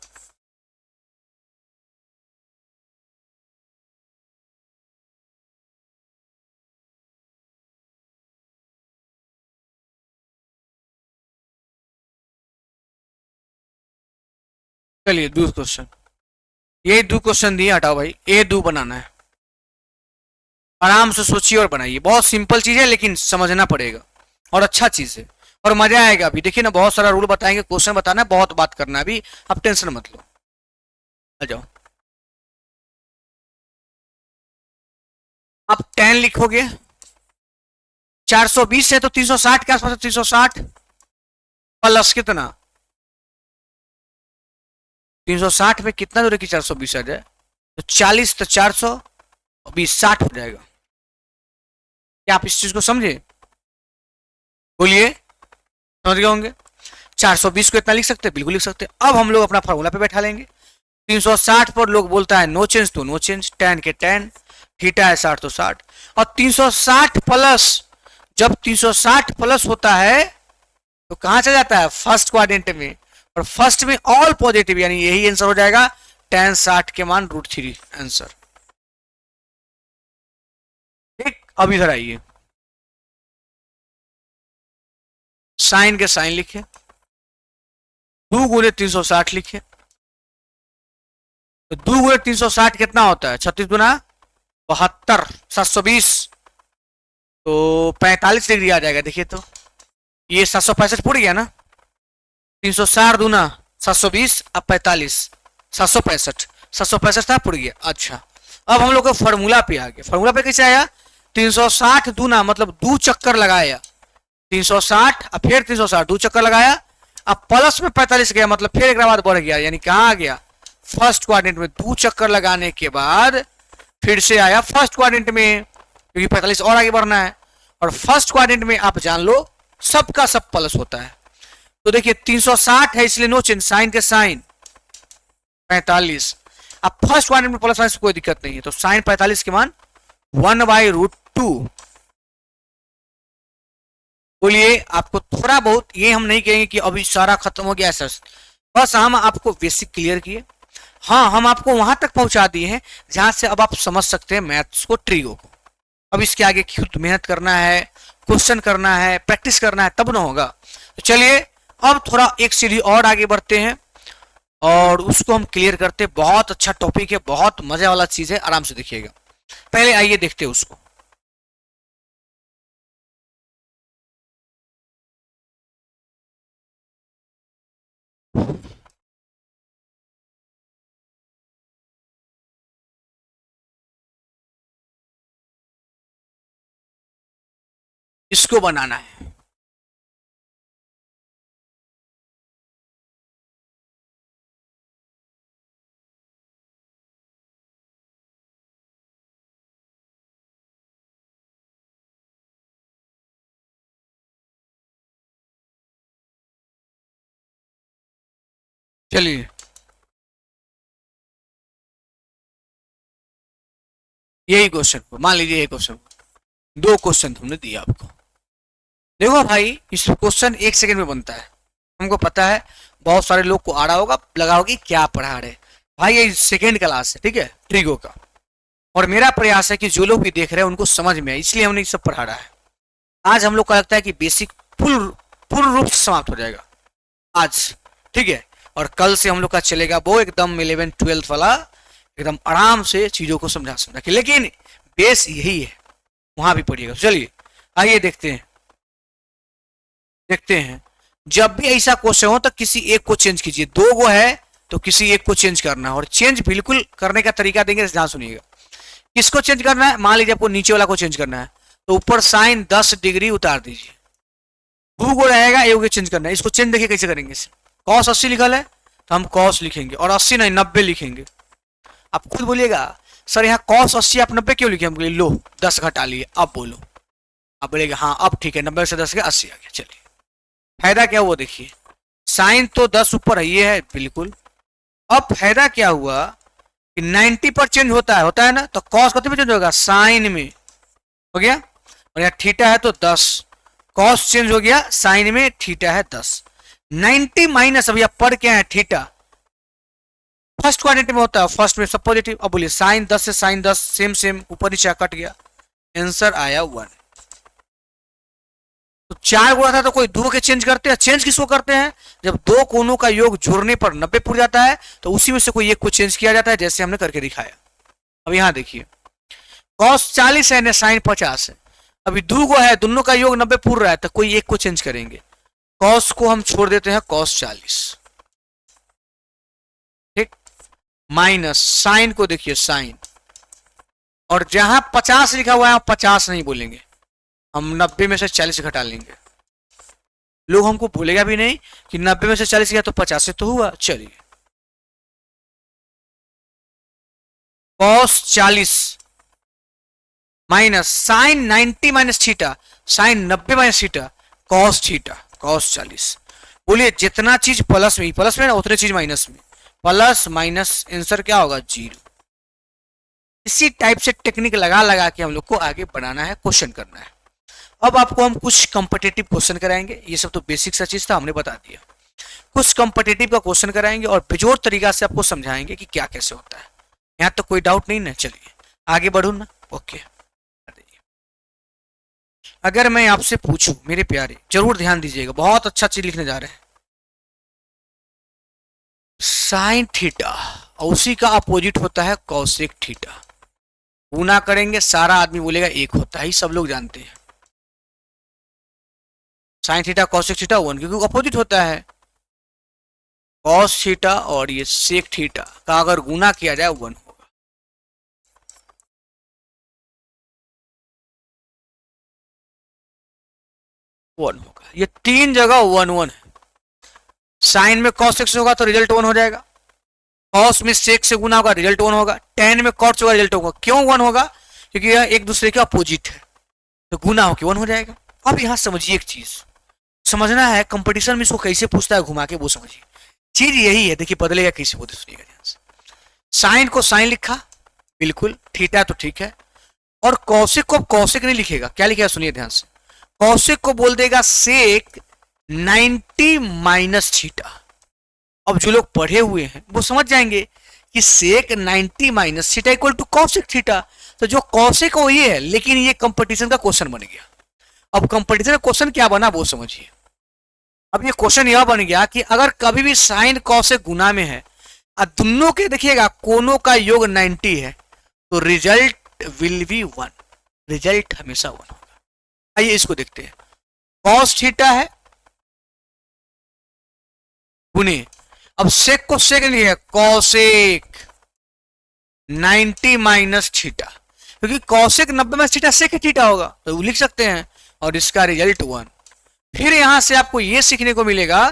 चलिए दो क्वेश्चन, ये दो क्वेश्चन दिए, हटाओ भाई। ए दो बनाना है, आराम से सोचिए और बनाइए। बहुत सिंपल चीज है लेकिन समझना पड़ेगा, और अच्छा चीज है और मजा आएगा अभी। देखिए ना बहुत सारा रूल बताएंगे, क्वेश्चन बताना है, बहुत बात करना है अभी, अब टेंशन मत लो। आ जाओ, आप 10 लिखोगे, 420 है तो 360 के आसपास है, 360 प्लस कितना? 360 में कितना दूर है कि 420 आ जाए? तो 40 तो 400 20 60 हो जाएगा। क्या आप इस चीज को समझे? बोलिए, समझ गए होंगे। 420 को इतना लिख सकते हैं, बिल्कुल लिख सकते हैं। अब हम लोग अपना फॉर्मूला पे बैठा लेंगे। 360 पर लोग बोलता है नो चेंज तो नो चेंज, tan के tan, थीटा है 60 तो 60, और 360 प्लस, जब 360 प्लस होता है तो कहां चला जाता है? फर्स्ट क्वाड्रेंट में, और फर्स्ट में ऑल पॉजिटिव, यानी यही आंसर हो जाएगा tan 60 के मान √3 आंसर। ठीक, अब इधर आइए, साइन के साइन लिखे, 2 गुणे 360 लिखे, तो 2 गुणे 360 कितना होता है? 36 गुना 72, 720, तो 45 डिग्री आ जाएगा। देखिए तो ये 765 पूरी गया ना, 360 दूना 720, अब 45, 765, 765 था, पूरी गया। अच्छा, अब हम लोग को फॉर्मूला पे आ गया। फॉर्मूला पे कैसे आया? 360 दूना मतलब 2 चक्कर लगाया, 360 अब फिर 360 2 चक्कर लगाया, अब प्लस में 45 गया, मतलब फिर एक बाद बढ़ गया, यानी कहां आ गया? फर्स्ट क्वाड्रेंट में। 2 चक्कर लगाने के बाद फिर से आया फर्स्ट क्वाड्रेंट में, क्योंकि 45 और आगे बढ़ना है। और फर्स्ट क्वाड्रेंट में आप जान लो सबका सब प्लस होता है। तो देखिए 360 है इसलिए नो चेंज, साइन के साइन 45, अब फर्स्ट क्वाड्रेंट में प्लस माइनस कोई दिक्कत नहीं है, तो साइन 45 के मान 1/√2। बोलिए, आपको थोड़ा बहुत, ये हम नहीं कहेंगे कि अभी सारा खत्म हो गया सर, बस हम आपको बेसिक क्लियर किए। हाँ, हम आपको वहां तक पहुंचा दिए हैं जहां से अब आप समझ सकते हैं मैथ्स को, ट्रिगो को। अब इसके आगे खुद मेहनत करना है, क्वेश्चन करना है, प्रैक्टिस करना है, तब ना होगा। तो चलिए अब थोड़ा एक सीढ़ी और आगे बढ़ते हैं और उसको हम क्लियर करते हैं। बहुत अच्छा टॉपिक है, बहुत मजे वाला चीज है, आराम से देखिएगा। पहले आइए देखते हैं उसको। इसको बनाना है। चलिए, यही क्वेश्चन को मान लीजिए, यही क्वेश्चन, 2 क्वेश्चन हमने दिया आपको। देखो भाई, इस क्वेश्चन 1 सेकंड में बनता है, हमको पता है। बहुत सारे लोग को आ रहा होगा, लगा होगी क्या पढ़ा रहे भाई, ये सेकंड क्लास है, ठीक है, ट्रिगो का। और मेरा प्रयास है कि जो लोग भी देख रहे हैं उनको समझ में आए, इसलिए हमने ये सब पढ़ा रहा है। आज हम लोग का लगता है कि बेसिक पूर्ण पूर्ण रूप से समाप्त हो जाएगा आज, ठीक है। और कल से हम लोग का चलेगा वो एकदम 11 12 वाला, एकदम आराम से चीजों को समझा के, लेकिन बेस यही है, वहां भी पढ़िएगा। चलिए आइए देखते हैं। जब भी ऐसा क्वेश्चन हो तो किसी एक को चेंज कीजिए, 2 गो है तो किसी एक को चेंज करना है, और चेंज बिल्कुल करने का तरीका देंगे, ध्यान सुनिएगा। किसको चेंज करना है? मान लीजिए आपको नीचे वाला को चेंज करना है, तो ऊपर साइन 10 डिग्री उतार दीजिए। 2 गो रहेगा, एक को चेंज करना है। इसको चेंज देखिए कैसे करेंगे। कॉस 80 लिखल है तो हम कॉस लिखेंगे, और 80 नहीं 90 लिखेंगे। आप खुद बोलिएगा सर यहाँ कॉस 80 आप 90 क्यों लिखे? हम बोले लो 10 घटा लिए, अब बोलो। आप बोलेगा हाँ अब ठीक है, 90 से 10 गया 80 आ गया। चलिए, फायदा क्या हुआ देखिए, साइन तो 10 ऊपर है, ये है बिल्कुल। अब फायदा क्या हुआ कि 90 पर चेंज होता है ना, तो कॉस कितने में चेंज होगा? साइन में हो गया। और यहाँ थीटा है तो 10, कॉस चेंज हो गया साइन में, थीटा है 10। 90 माइनस, अभी आप पढ़ क्या है? थीटा फर्स्ट क्वाड्रेंट में होता है, फर्स्ट में सब पॉजिटिव। अब बोलिए साइन 10 से साइन 10 सेम ऊपर नीचे कट गया, आंसर आया 1। तो 4 गुणा था तो कोई 2 के चेंज करते हैं। चेंज किसको करते हैं? जब 2 कोनों का योग जोड़ने पर 90 पूरा जाता है, तो उसी में से कोई एक को चेंज किया जाता है, जैसे हमने करके दिखाया। अब यहां देखिए, कॉस 40 है ना साइन 50 है, अभी 2 गो है, दोनों का योग 90 पूरा है, तो कोई एक को चेंज करेंगे। कॉस को हम छोड़ देते हैं, कॉस 40, ठीक, माइनस साइन को देखिए साइन, और जहां 50 लिखा हुआ है 50 नहीं बोलेंगे, हम 90 में से 40 घटा लेंगे। लोग हमको बोलेगा भी नहीं कि 90 में से 40 गया तो 50 से तो हुआ। चलिए, cos 40 minus sine 90 minus theta, sine 90 minus theta, cos theta, cos 40। बोलिए जितना चीज प्लस में ना उतने चीज माइनस में, प्लस माइनस आंसर क्या होगा 0। इसी टाइप से टेक्निक लगा लगा के हम लोग को आगे बढ़ाना है, क्वेश्चन करना है। अब आपको हम कुछ कॉम्पिटिटिव क्वेश्चन कराएंगे, ये सब तो बेसिक सा चीज था हमने बता दिया। कुछ कॉम्पिटिटिव का क्वेश्चन कराएंगे और बेजोर तरीका से आपको समझाएंगे कि क्या कैसे होता है। यहाँ तक तो कोई डाउट नहीं ना? चलिए आगे बढ़ू ना। ओके, अगर मैं आपसे पूछूं मेरे प्यारे, जरूर ध्यान दीजिएगा, बहुत अच्छा चीज लिखने जा रहे हैं। साइन थीटा और उसी का अपोजिट होता है कॉसेक थीटा। गुना करेंगे सारा आदमी बोलेगा एक होता है, सब लोग जानते हैं। साइन थीटा कॉसेक थीटा 1, क्योंकि अपोजिट होता है। कॉस थीटा और ये सेक थीटा का अगर गुना किया जाए 1 होगा। ये तीन जगह 1 1 है। साइन में कॉस एक्स होगा तो रिजल्ट 1 हो जाएगा, कॉस में सेक से गुना होगा रिजल्ट 1 होगा, टेन में कॉट से होगा रिजल्ट होगा। क्यों 1 होगा? क्योंकि यह एक दूसरे के अपोजिट है, तो गुना होकर 1 हो जाएगा। अब यहां समझिए, एक चीज समझना है, कंपटीशन में इसको कैसे पूछता है घुमा के, वो समझिए। चीज यही है, देखिए बदलेगा कैसे, वो सुनिएगा ध्यान से। साइन को साइन लिखा, बिल्कुल थीटा तो ठीक है, और कौशिक को कौशिक नहीं लिखेगा, क्या लिखेगा सुनिए ध्यान से। कौशिक को बोल देगा सेक 90 माइनस थीटा। अब जो लोग पढ़े हुए हैं वो समझ जाएंगे कि sec 90 minus theta equal to cosec theta. तो जो कौशिक वो ये है, लेकिन ये कंपटीशन का क्वेश्चन बन गया। अब कंपटीशन का क्वेश्चन क्या बना वो समझिए। अब ये क्वेश्चन यह बन गया कि अगर कभी भी साइन कौशिक गुना में है और दोनों के देखिएगा कोनों का योग 90 है, तो रिजल्ट विल बी 1, रिजल्ट हमेशा 1 होगा। आइए इसको देखते हैं। कॉस थीटा है गुने, अब सेक को सेक नहीं है, कॉसेक 90 माइनस थीटा, क्योंकि cosec 90 minus theta sec theta होगा, तो लिख सकते हैं, और इसका रिजल्ट 1। फिर यहां से आपको यह सीखने को मिलेगा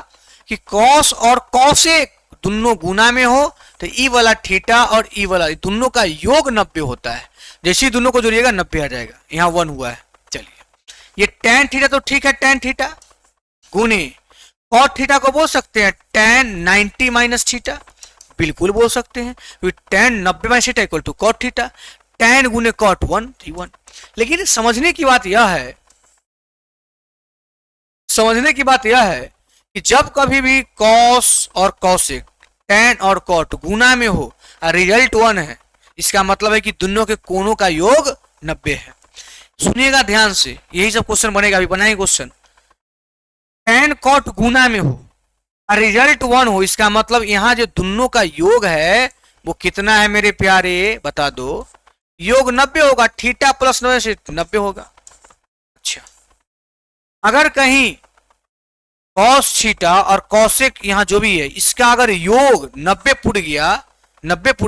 कि कॉस और कॉसेक दोनों गुना में हो तो ई वाला थीटा और ई वाला दोनों का योग 90 होता है। जैसे ही दोनों को जोड़िएगा 90 आ जाएगा, यहां 1 हुआ है। चलिए, ये टेन थीटा तो ठीक है, टेन थीटा गुने कॉट थीटा को बोल सकते हैं टेन 90 माइनस थीटा, बिल्कुल बोल सकते हैं, tan 90 minus theta equal to cot theta, tan गुने कॉट 1 1। लेकिन समझने की बात यह है, समझने की बात यह है कि जब कभी भी कॉस और कॉसेक, टेन और कॉट गुना में हो और रिजल्ट 1 है, इसका मतलब है कि दोनों के कोनों का योग 90 है। सुनिएगा ध्यान से, यही सब क्वेश्चन बनेगा, अभी बनाएंगे क्वेश्चन। टेन कॉट गुना में हो और रिजल्ट 1 हो, इसका मतलब यहां जो दोनों का योग है वो कितना है मेरे प्यारे, बता दो। योग 90 होगा, थीटा प्लस 90 होगा। अच्छा, अगर कहीं कॉस थीटा और कॉसेक यहां जो भी है, इसका अगर योग 90 पुट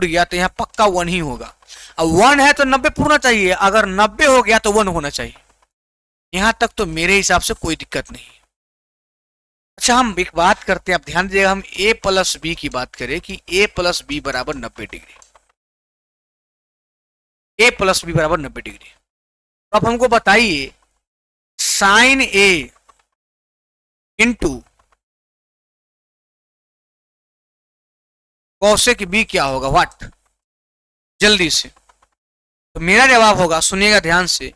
गया तो यहां पक्का 1 ही होगा। अब 1 है तो 90 पूर्णा चाहिए, अगर 90 हो गया तो 1 होना चाहिए। यहां तक तो मेरे हिसाब से कोई दिक्कत नहीं। अच्छा, हम एक बात करते हैं, आप ध्यान दीजिएगा, हम a प्लस बी की बात करें कि a प्लस बी बराबर 90 डिग्री, a प्लस बी बराबर 90 डिग्री। अब हमको बताइए sine a into cosec B क्या होगा, व्हाट, जल्दी से। तो मेरा जवाब होगा, सुनिएगा ध्यान से,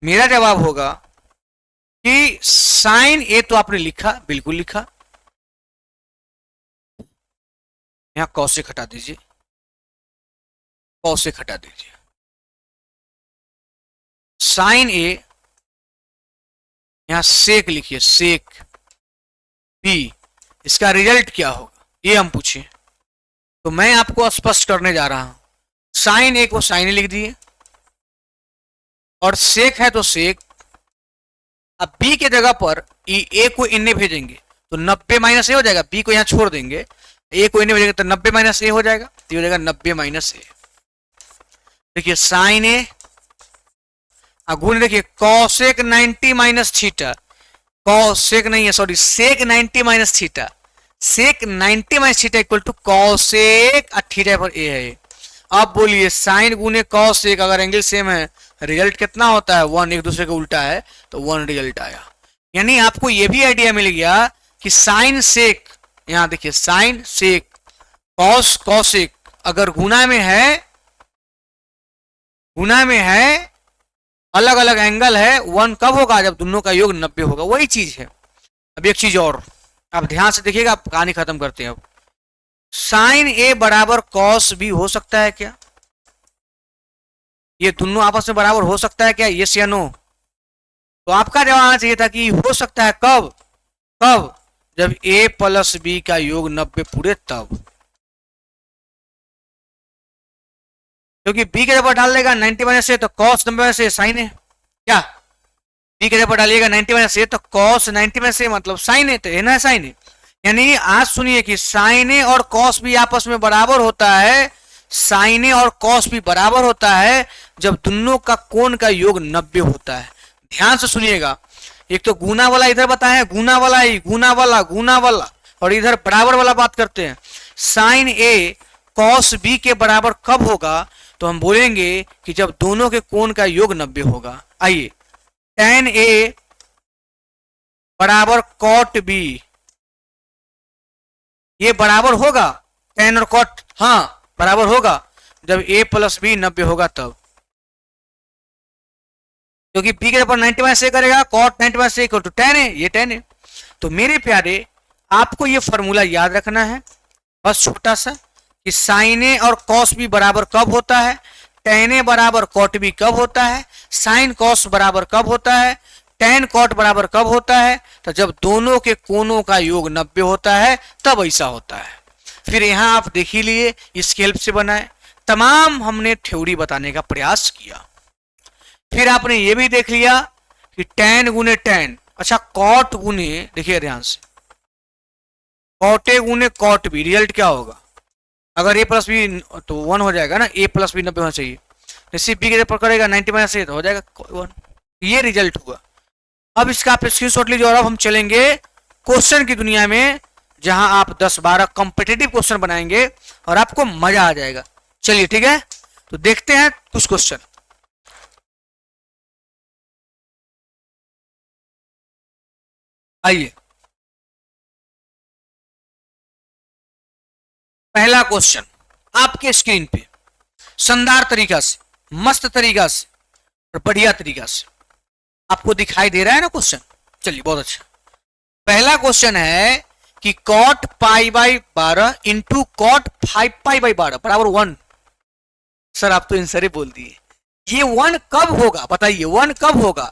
मेरा जवाब होगा कि साइन ए तो आपने लिखा, बिल्कुल लिखा, यहां कॉसेक हटा दीजिए, कॉसेक हटा दीजिए, साइन ए यहां सेक लिखिए, सेक बी, इसका रिजल्ट क्या होगा ये हम पूछे, तो मैं आपको स्पष्ट करने जा रहा हूं। साइन ए को साइन ए लिख दिए, और सेक है तो सेक। अब बी के जगह पर ए को इन्ने भेजेंगे तो 90 माइनस ए हो जाएगा, बी को यहां छोड़ देंगे, ए को इन्ने भेजेंगे तो 90 माइनस ए हो जाएगा, तो हो जाएगा 90 माइनस ए। देखिए साइन ए गुण, देखिए कॉसेक 90 माइनस थीटा, कॉसेक नहीं है sorry, sec 90 minus theta, sec 90 minus theta equal to cosec theta पर ए है। अब बोलिए साइन गुने कॉस एक, अगर एंगल सेम है रिजल्ट कितना होता है 1, एक दूसरे का उल्टा है तो 1 रिजल्ट आया। यानी आपको यह भी आइडिया मिल गया कि साइन सेक, यहां देखिए साइन सेक कॉस कॉसेक अगर गुना में है अलग अलग एंगल है 1 कब होगा, जब दोनों का योग 90 होगा। वही चीज है। अब एक चीज और आप ध्यान से देखिएगा, आप कहानी खत्म करते हैं। अब साइन ए बराबर कॉस बी हो सकता है क्या? ये दोनों आपस में बराबर हो सकता है क्या? यस या नो? तो आपका जवाब आना चाहिए था कि हो सकता है। कब? जब a प्लस बी का योग 90 पूरे तब, क्योंकि b के जगह डाल लेगा 90 माइनस ए तो कॉस 90 माइनस ए साइन है क्या? b के जगह डालिएगा 90 माइनस ए तो कॉस 90 माइनस ए मतलब साइन है, तो है ना साइन है। यानी आज सुनिए कि साइन ए और कॉस भी आपस में बराबर होता है, साइन ए और कॉस भी बराबर होता है जब दोनों का कोण का योग 90 होता है। ध्यान से सुनिएगा, एक तो गुना वाला इधर बताए, गुना वाला, और इधर बराबर वाला बात करते हैं। साइन ए कॉस बी के बराबर कब होगा? तो हम बोलेंगे कि जब दोनों के कोण का योग 90 होगा। आइए, tan ए बराबर कॉट बी, ये बराबर होगा tan और कॉट, हाँ बराबर होगा जब a प्लस बी 90 होगा तब, क्योंकि b के ऊपर 90 माइनस ए करेगा, cot 90 minus A equal to tan है, ये tan है। तो मेरे प्यारे आपको ये फॉर्मूला याद रखना है बस छोटा सा, कि साइन ए और कॉस बी बराबर कब होता है, tan ए बराबर कॉट बी कब होता है, साइन कॉस बराबर कब होता है, tan कॉट बराबर कब होता है, तो जब दोनों के कोणों का योग 90 होता है तब ऐसा होता है। फिर यहां आप देख ही लिए, इसकी हेल्प से बनाए, तमाम हमने थ्योरी बताने का प्रयास किया। फिर आपने ये भी देख लिया कि tan गुने tan, अच्छा कॉट गुने, देखिए ध्यान से, कॉट ए गुने कॉट बी, रिजल्ट क्या होगा? अगर a प्लस बी तो 1 हो जाएगा ना, a प्लस बी 90 होना चाहिए, जैसे b के ऊपर करेगा 90 माइनस ए तो हो जाएगा 1, ये रिजल्ट हुआ। अब इसका आप स्क्रीनशॉट लीजिए और अब हम चलेंगे क्वेश्चन की दुनिया में, जहां आप 10-12 कॉम्पिटिटिव क्वेश्चन बनाएंगे और आपको मजा आ जाएगा। चलिए ठीक है, तो देखते हैं कुछ क्वेश्चन। आइए, पहला क्वेश्चन आपके स्क्रीन पे शानदार तरीका से, मस्त तरीका से और बढ़िया तरीका से आपको दिखाई दे रहा है ना क्वेश्चन? चलिए बहुत अच्छा। पहला क्वेश्चन है कि cot pi by 12 into cot 5 pi by 12 बराबर 1। सर आप तो आंसर ही बोल दिए। ये 1 कब होगा बताइए? 1 कब होगा?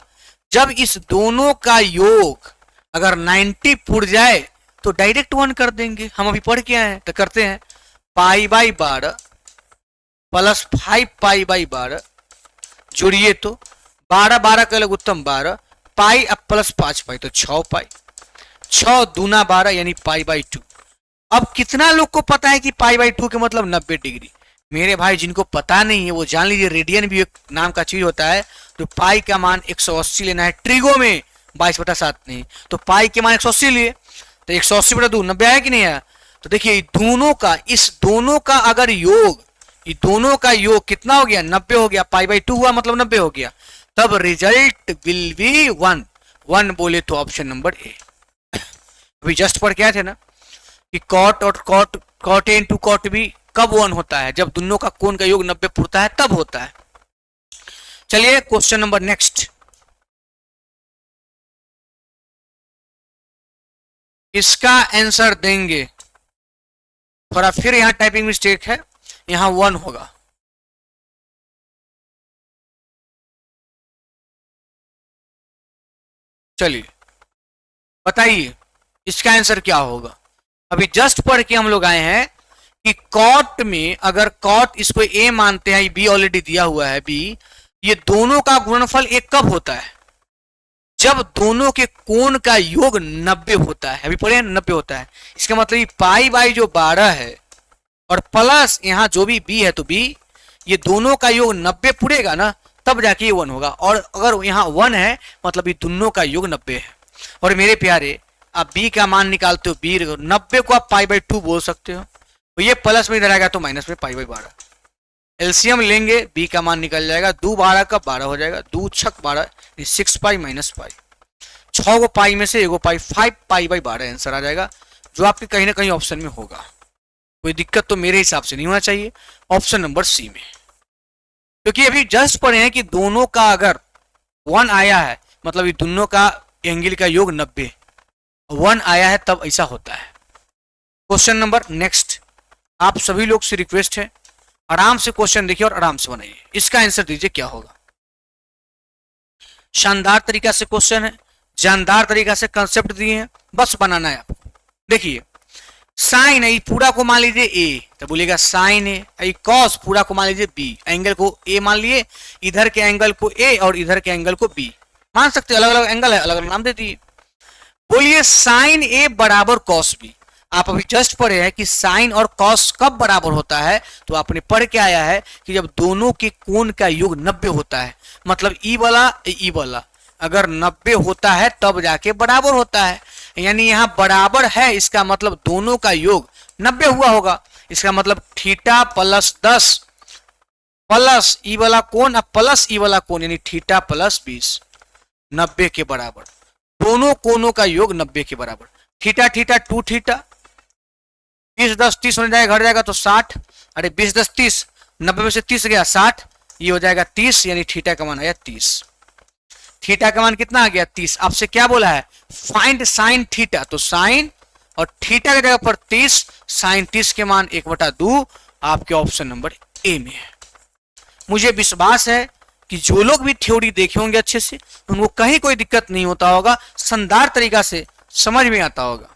जब इस दोनों का योग अगर 90 पुर जाए तो डायरेक्ट 1 कर देंगे। हम अभी पढ़ के आए हैं तो करते हैं। पाई बाई 12 प्लस 5 पाई बाई 12 जोड़िए तो 12 का लग उत्तम 12 पाई अब प्लस 5 पाई तो 6 पाई, 6 दूना 12 यानी पाई बाई 2। अब कितना लोग को पता है कि पाई बाई 2 के मतलब 90 डिग्री? मेरे भाई जिनको पता नहीं है वो जान लीजिए, रेडियन भी एक नाम का चीज होता है। तो पाई का मान 180 लेना है, ट्रिगो में 22/7 नहीं, तो पाई के मान 180 लिए तो 180/2 90 आया कि नहीं आया? तो देखिए दोनों का, इस दोनों का अगर योग, ये दोनों का योग कितना हो गया? 90 हो गया। पाई बाई 2 हुआ मतलब 90 हो गया, तब रिजल्ट विल बी 1। 1 बोले तो ऑप्शन नंबर ए। अभी जस्ट पढ़ के आए थे ना कि कॉट और cot A into cot B कब 1 होता है? जब दोनों का कोण का योग 90 पुरता है तब होता है। चलिए क्वेश्चन नंबर नेक्स्ट। इसका आंसर देंगे, थोड़ा फिर यहां टाइपिंग मिस्टेक है, यहां 1 होगा। चलिए बताइए इसका आंसर क्या होगा? अभी जस्ट पढ़ के हम लोग आए हैं कि कॉट में अगर कॉट इसको ए मानते हैं, बी ऑलरेडी दिया हुआ है बी, ये दोनों का गुणनफल एक कब होता है? जब दोनों के कोण का योग 90 होता है। अभी पढ़े 90 होता है, इसका मतलब पाई बाई जो 12 है और प्लस यहां जो भी बी है तो बी, ये दोनों का योग 90 पुरेगा ना तब जाके ये 1 होगा। और अगर यहाँ 1 है मतलब ये दोनों का योग 90 है। और मेरे प्यारे आप b का मान निकालते हो, बी 90 को आप पाई बाई 2 बोल सकते हो, तो ये प्लस में इधर आएगा तो माइनस में पाई बाई 12। एलसीएम लेंगे, बी का मान निकल जाएगा, 2 12 का 12 हो जाएगा, 2 6 12, 6 पाई माइनस पाई, 6 पाई में से 1 पाई, 5 पाई बाई 12 आंसर आ जाएगा, जो आपके कहीं ना कहीं ऑप्शन में होगा। कोई दिक्कत तो मेरे हिसाब से नहीं होना चाहिए ऑप्शन नंबर सी में, क्योंकि अभी जस्ट पढ़े हैं कि दोनों का अगर 1 आया है मतलब ये दोनों का एंगल का योग 90, 1 आया है तब ऐसा होता है। क्वेश्चन नंबर नेक्स्ट, आप सभी लोग से रिक्वेस्ट है आराम से क्वेश्चन देखिए और आराम से बनाइए, इसका आंसर दीजिए क्या होगा। शानदार तरीका से क्वेश्चन है, जानदार तरीका से कंसेप्ट दिए हैं, बस बनाना है आपको। देखिए साइन है पूरा को मान लीजिए ए, तो बोलिएगा साइन ए, कॉस पूरा को मान लीजिए बी, एंगल को ए मान लिए, इधर के एंगल को ए और इधर के एंगल को बी मान सकते, अलग अलग एंगल है अलग अलग नाम दे दिए। बोलिए साइन ए बराबर कॉस बी, आप अभी जस्ट पढ़े हैं कि साइन और कॉस कब बराबर होता है, तो आपने पढ़ के आया है कि जब दोनों के कोण का योग 90 होता है, मतलब ई वाला अगर 90 होता है तब जाके बराबर होता है, यानी यहां बराबर है इसका मतलब दोनों का योग 90 हुआ होगा, इसका मतलब थीटा प्लस 10 प्लस ई वाला कोण अब प्लस ई वाला कोण यानी थीटा प्लस 20 90 के बराबर, दोनों कोणों का योग 90 के बराबर, थीटा थीटा 2 थीटा, 20 10 30 होने जाएगा, घट जाएगा तो 60, अरे 20 10 30, 90 में से 30 गया 60, ये हो जाएगा 30, यानी थीटा का मान आया 30। थीटा का मान कितना आ गया 30। आपसे क्या बोला है फाइंड साइन थीटा, तो साइन और थीटा की जगह पर 30, साइन 30 के मान 1/2 आपके ऑप्शन नंबर ए में है। मुझे विश्वास है कि जो लोग भी थ्योरी देखे होंगे अच्छे से उनको कहीं कोई दिक्कत नहीं होता होगा, शानदार तरीका से समझ में आता होगा।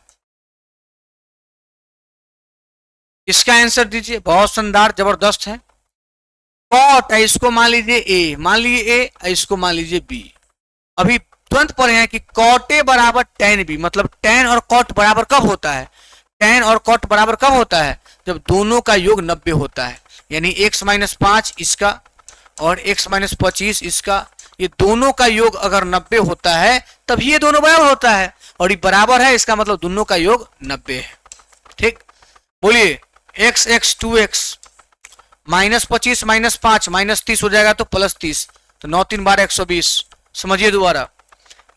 इसका आंसर दीजिए, बहुत शानदार जबरदस्त है। कॉट है, इसको मान लीजिए ए, मान लीजिए ए, इसको मान लीजिए बी। अभी तुरंत पढ़े हैं कि कॉट ए बराबर टेन बी, मतलब टेन और कॉट बराबर कब होता है, टेन और कॉट बराबर कब होता है, जब दोनों का योग 90 होता है, यानी x - 5 इसका और x - 25 इसका, ये दोनों का योग अगर 90 होता है तब ये दोनों बराबर होता है, और ये बराबर है इसका मतलब दोनों का योग 90 है। ठीक, बोलिए x x 2x -25 -5 -30 हो जाएगा तो +30, तो 9 3 12 120। समझिए दोबारा,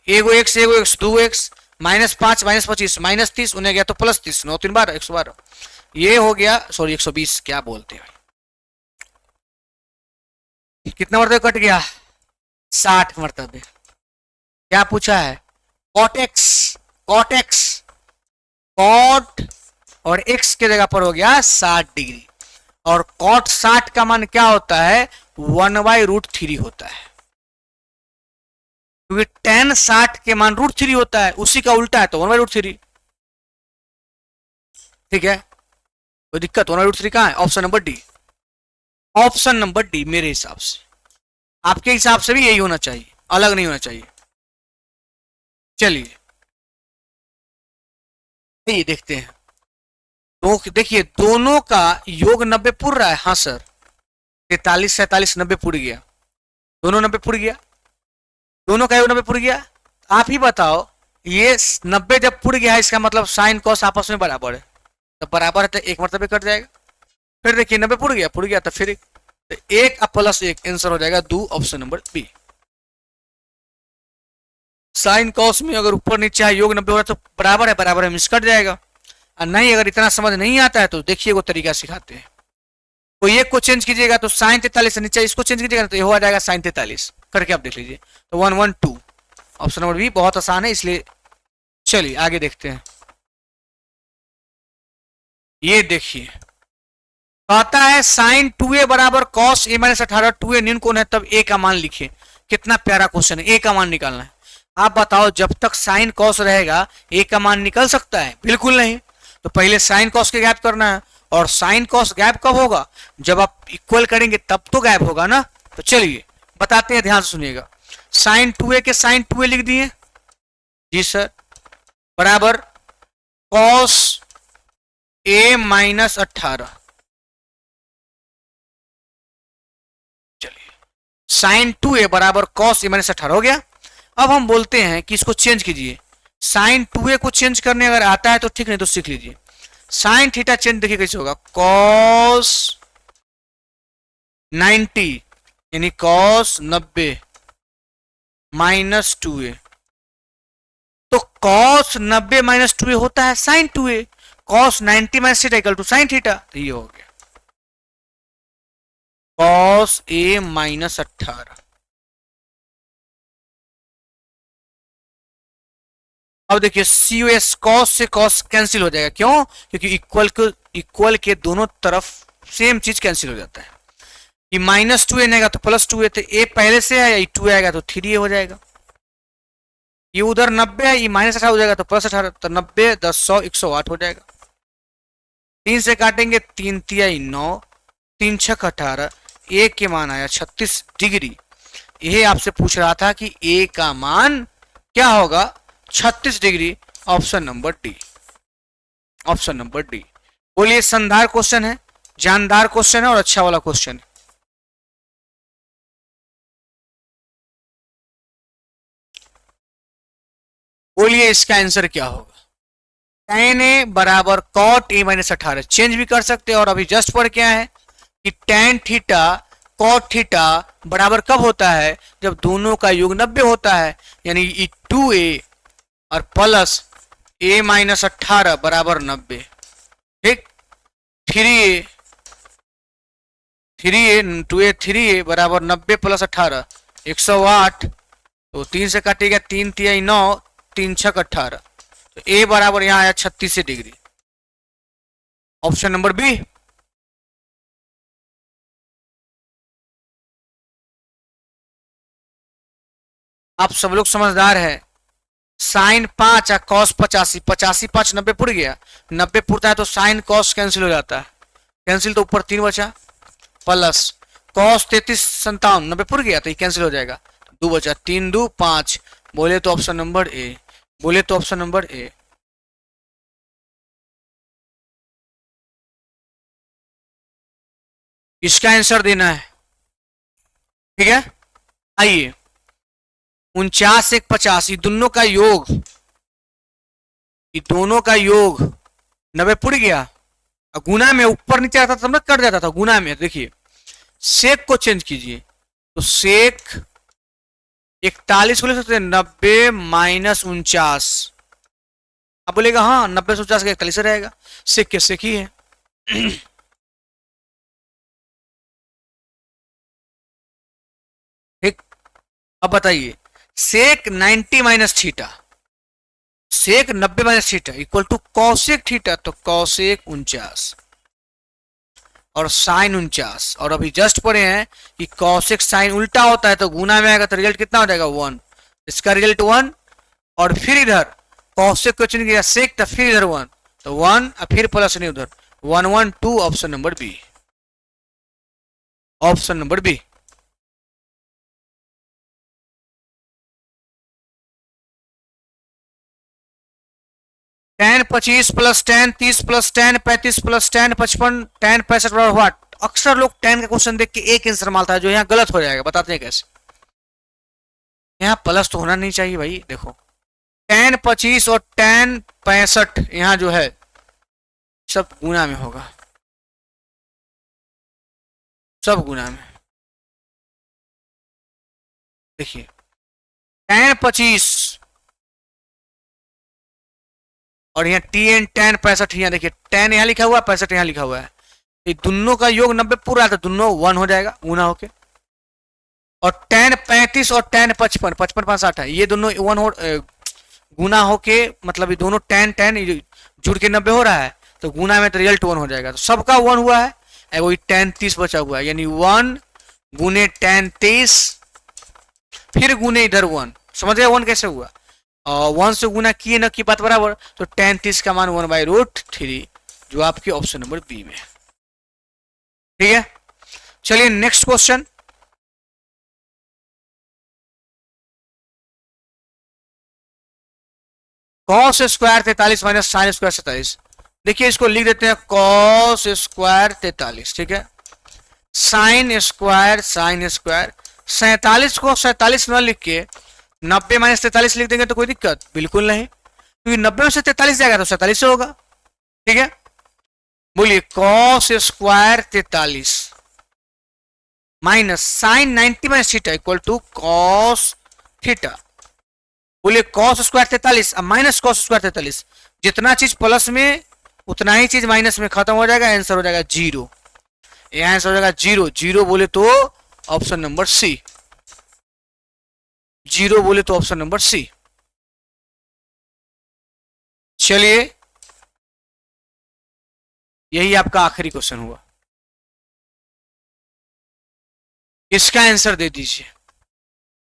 एगो x 2x -5 -25 -30 उन्हें गया तो +30, 9 3 12 112, ये हो गया, सॉरी 120 क्या बोलते हैं, कितना मरतबे कट गया 60 मरतबे। क्या पूछा है कॉट एक्स कॉट और x के जगह पर हो गया 60 डिग्री, और कॉट 60 का मान क्या होता है 1/√3 होता है, क्योंकि tan 60 के मान √3 होता है, उसी का उल्टा है तो 1/√3। ठीक है, कोई दिक्कत 1/√3 कहां है, option number D, option number D मेरे हिसाब से, आपके हिसाब से भी यही होना चाहिए, अलग नहीं होना चाहिए। चलिए ये देखते हैं, तो देखिए दोनों का योग 90 पूर रहा है, हाँ सर 43 47 90 पूर गया, दोनों 90 पूर गया, दोनों का योग 90 पूर गया। आप ही बताओ ये 90 जब पूर गया है इसका मतलब साइन कॉस आपस में बराबर है, तो बराबर है तो एक मरतबे कट जाएगा, फिर देखिए 90 पूर गया तो फिर एक प्लस एक आंसर हो जाएगा 2, option number B. Sine cos में अगर ऊपर नीचे है योग 90 हो रहा है तो बराबर है मिस कट जाएगा, और नहीं अगर इतना समझ नहीं आता है तो देखिए वो तरीका सिखाते हैं, कोई एक को चेंज कीजिएगा तो साइन 43 से नीचे इसको चेंज कीजिएगा तो ये हो जाएगा साइन 43, करके आप देख लीजिए, तो 1 1 2 ऑप्शन नंबर बी बहुत आसान है, इसलिए चलिए आगे देखते हैं। ये देखिए कहता है साइन 2a बराबर कॉस a - 18, 2a न्यून कोण है तब a का मान लिखिए। कितना प्यारा क्वेश्चन है, a का मान निकालना है। आप बताओ जब तक साइन कॉस रहेगा a का मान निकल सकता है, बिल्कुल नहीं, तो पहले साइन कॉस के गैप करना है, और साइन कॉस गैप कब होगा जब आप इक्वल करेंगे तब तो गैप होगा ना। तो चलिए बताते हैं, ध्यान से सुनिएगा, साइन 2a के साइन 2a लिख दिए जी सर, बराबर कॉस a - 18, साइन 2a बराबर कॉस a - 18 हो गया। अब हम बोलते हैं कि इसको चेंज कीजिए, साइन 2a को चेंज करने अगर आता है तो ठीक, नहीं तो सीख लीजिए। साइन थीटा चेंज देखिए कैसे होगा, कॉस 90 यानी कॉस 90 माइनस 2a। तो कॉस 90 माइनस 2a होता है sine 2a। Cos 90 minus theta equal to sine theta. तो ये हो गया कॉस a माइनस 18। अब देखिए COS कॉस से कॉस कैंसिल हो जाएगा। क्यों? क्योंकि इक्वल के दोनों तरफ सेम चीज कैंसिल हो जाता है। ये माइनस 2a आएगा तो प्लस 2a। तो a पहले से है, ये 2 आएगा तो 3a हो जाएगा। ये उधर 90 है, ये माइनस 18 हो जाएगा तो प्लस 18। तो 90 10 100 108 हो जाएगा। 3 से काटेंगे 3 तिया 9 3 6 18। a के मान आया 36 डिग्री। यह आपसे पूछ रहा था कि a का मान क्या होगा 36 degree. Option number D. Option number D. बोलिए शानदार क्वेश्चन है, जानदार क्वेश्चन है और अच्छा वाला क्वेश्चन है। बोलिए इसका आंसर क्या होगा। tan a बराबर cot a माइनस 18। चेंज भी कर सकते हैं और अभी जस्ट पर क्या है कि tan थीटा cot थीटा बराबर कब होता है? जब दोनों का योग 90 होता है। यानी 2a और प्लस a माइनस 18 बराबर 90। ठीक। 3a 2a 3a बराबर 90 प्लस 18 108। तो 3 से काटेगा 3 तिया 9 3 6 18। तो a बराबर यहां आया 36 डिग्री। Option number B. आप सब लोग समझदार है। साइन 5 या कॉस 85 85 5 90 पुर गया। 90 पुरता है तो साइन कॉस कैंसिल हो जाता है। कैंसिल तो ऊपर 3 बचा प्लस कॉस 33 57 90 पुर गया तो ये कैंसिल हो जाएगा। 2 बचा 3 2 5। बोले तो ऑप्शन नंबर ए। बोले तो ऑप्शन नंबर ए। इसका आंसर देना है। ठीक है। आइए 49 1 50 दोनों का योग, ये दोनों का योग 90 पुर गया। गुना में ऊपर नीचे आता तब ना कट जाता था। गुना में देखिए सेक को चेंज कीजिए तो सेक 41 बोले सकते 90 माइनस 49। अब बोलेगा हाँ 90 से 49 का 41 रहेगा। सेक के सेक ही है। ठीक। अब बताइए sec 90 minus theta, sec 90 minus theta equal to cosec theta. तो कौशिक 49 और साइन 49। और अभी जस्ट पढ़े हैं कि कौशिक साइन उल्टा होता है तो गुना में आएगा तो रिजल्ट कितना हो जाएगा 1। इसका रिजल्ट 1 और फिर इधर कौशिक को चुन गया सेक तो फिर इधर 1 तो 1 और फिर प्लस नहीं उधर 1 1 2। Option number B. Option number B. tan 25 plus tan 30 plus tan 35 plus tan 55 tan 65 बराबर व्हाट। अक्सर लोग tan का क्वेश्चन देख के एक आंसर मारता है जो यहाँ गलत हो जाएगा। बताते हैं कैसे। यहाँ प्लस तो होना नहीं चाहिए भाई। देखो tan 25 और tan 65 यहाँ जो है सब गुना में होगा, सब गुना में। देखिए tan 25 और यहाँ TN tan 65 यहाँ देखिए tan यहाँ लिखा हुआ है 65 यहाँ लिखा हुआ है। ये दोनों का योग 90 पूरा है तो दोनों 1 हो जाएगा गुना होके। और tan 35 और tan 55 55 5 60 है ये दोनों 1 हो गुना होके मतलब ये दोनों tan tan जुड़ के 90 हो रहा है तो गुना में तो रिजल्ट 1 हो जाएगा। तो सबका 1 हुआ है। वही tan 30 बचा हुआ है यानी 1 गुने tan 30 फिर गुने इधर 1। समझ गए 1 कैसे हुआ। और 1 से गुना किए ना की बात बराबर। तो tan 30 का मान 1/√3 जो आपके ऑप्शन नंबर बी में है। ठीक है। चलिए next question. Cos square 43 minus sine square 27। देखिए इसको लिख देते हैं कॉस स्क्वायर 43। ठीक है। साइन स्क्वायर 47 को 47 न लिख के 90 माइनस 43 लिख देंगे तो कोई दिक्कत बिल्कुल नहीं, क्योंकि 90 में से 43 जाएगा तो 47 से होगा। ठीक है। बोलिए cos square 43 minus sine 90 minus theta equal to cos theta. बोले कॉस स्क्वायर 43 अब माइनस कॉस स्क्वायर 43, जितना चीज प्लस में उतना ही चीज माइनस में खत्म हो जाएगा, आंसर हो जाएगा 0। यह आंसर हो जाएगा 0। 0 बोले तो ऑप्शन नंबर सी। 0 बोले तो ऑप्शन नंबर सी। चलिए यही आपका आखिरी क्वेश्चन हुआ, इसका आंसर दे दीजिए।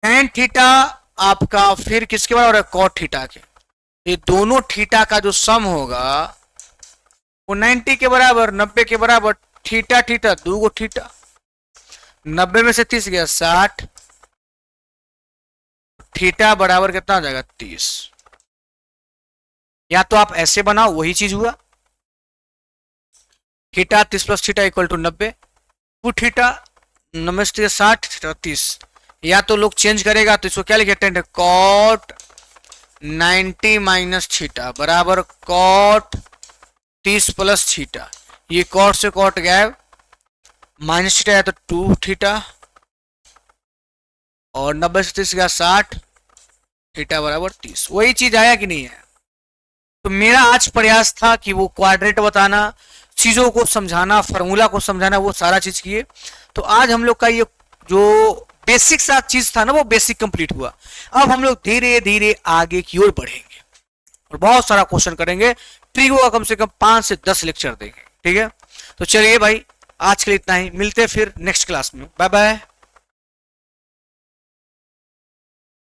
tan थीटा आपका फिर किसके बराबर है, cot थीटा के। ये दोनों थीटा का जो सम होगा वो 90 के बराबर, 90 के बराबर। थीटा थीटा दो गो थीटा, 90 में से 30 गया 60, थीटा बराबर कितना हो जाएगा 30। या तो आप ऐसे बनाओ, वही चीज हुआ, theta 30 plus theta equal to 90, two theta 90 से 60 थीटा 30। या तो लोग चेंज करेगा तो इसको क्या लिखे, कॉट 90 माइनस थीटा बराबर कॉट 30 प्लस थीटा। ये कॉट से कॉट गया, माइनस थीटा है तो 2 थीटा और 90 से 30 गया 60, थीटा बराबर 30। वही चीज आया कि नहीं है। तो मेरा आज प्रयास था कि वो क्वाड्रेट बताना, चीजों को समझाना, फॉर्मूला को समझाना, वो सारा चीज किए। तो आज हम लोग का ये जो बेसिक सा चीज था ना, वो बेसिक कंप्लीट हुआ। अब हम लोग धीरे धीरे आगे की ओर बढ़ेंगे और बहुत सारा क्वेश्चन करेंगे। ट्रिगो का कम से कम 5 से 10 लेक्चर देंगे, ठीक है। तो चलिए भाई, आज के लिए इतना ही, मिलते हैं फिर नेक्स्ट क्लास में। Bye bye.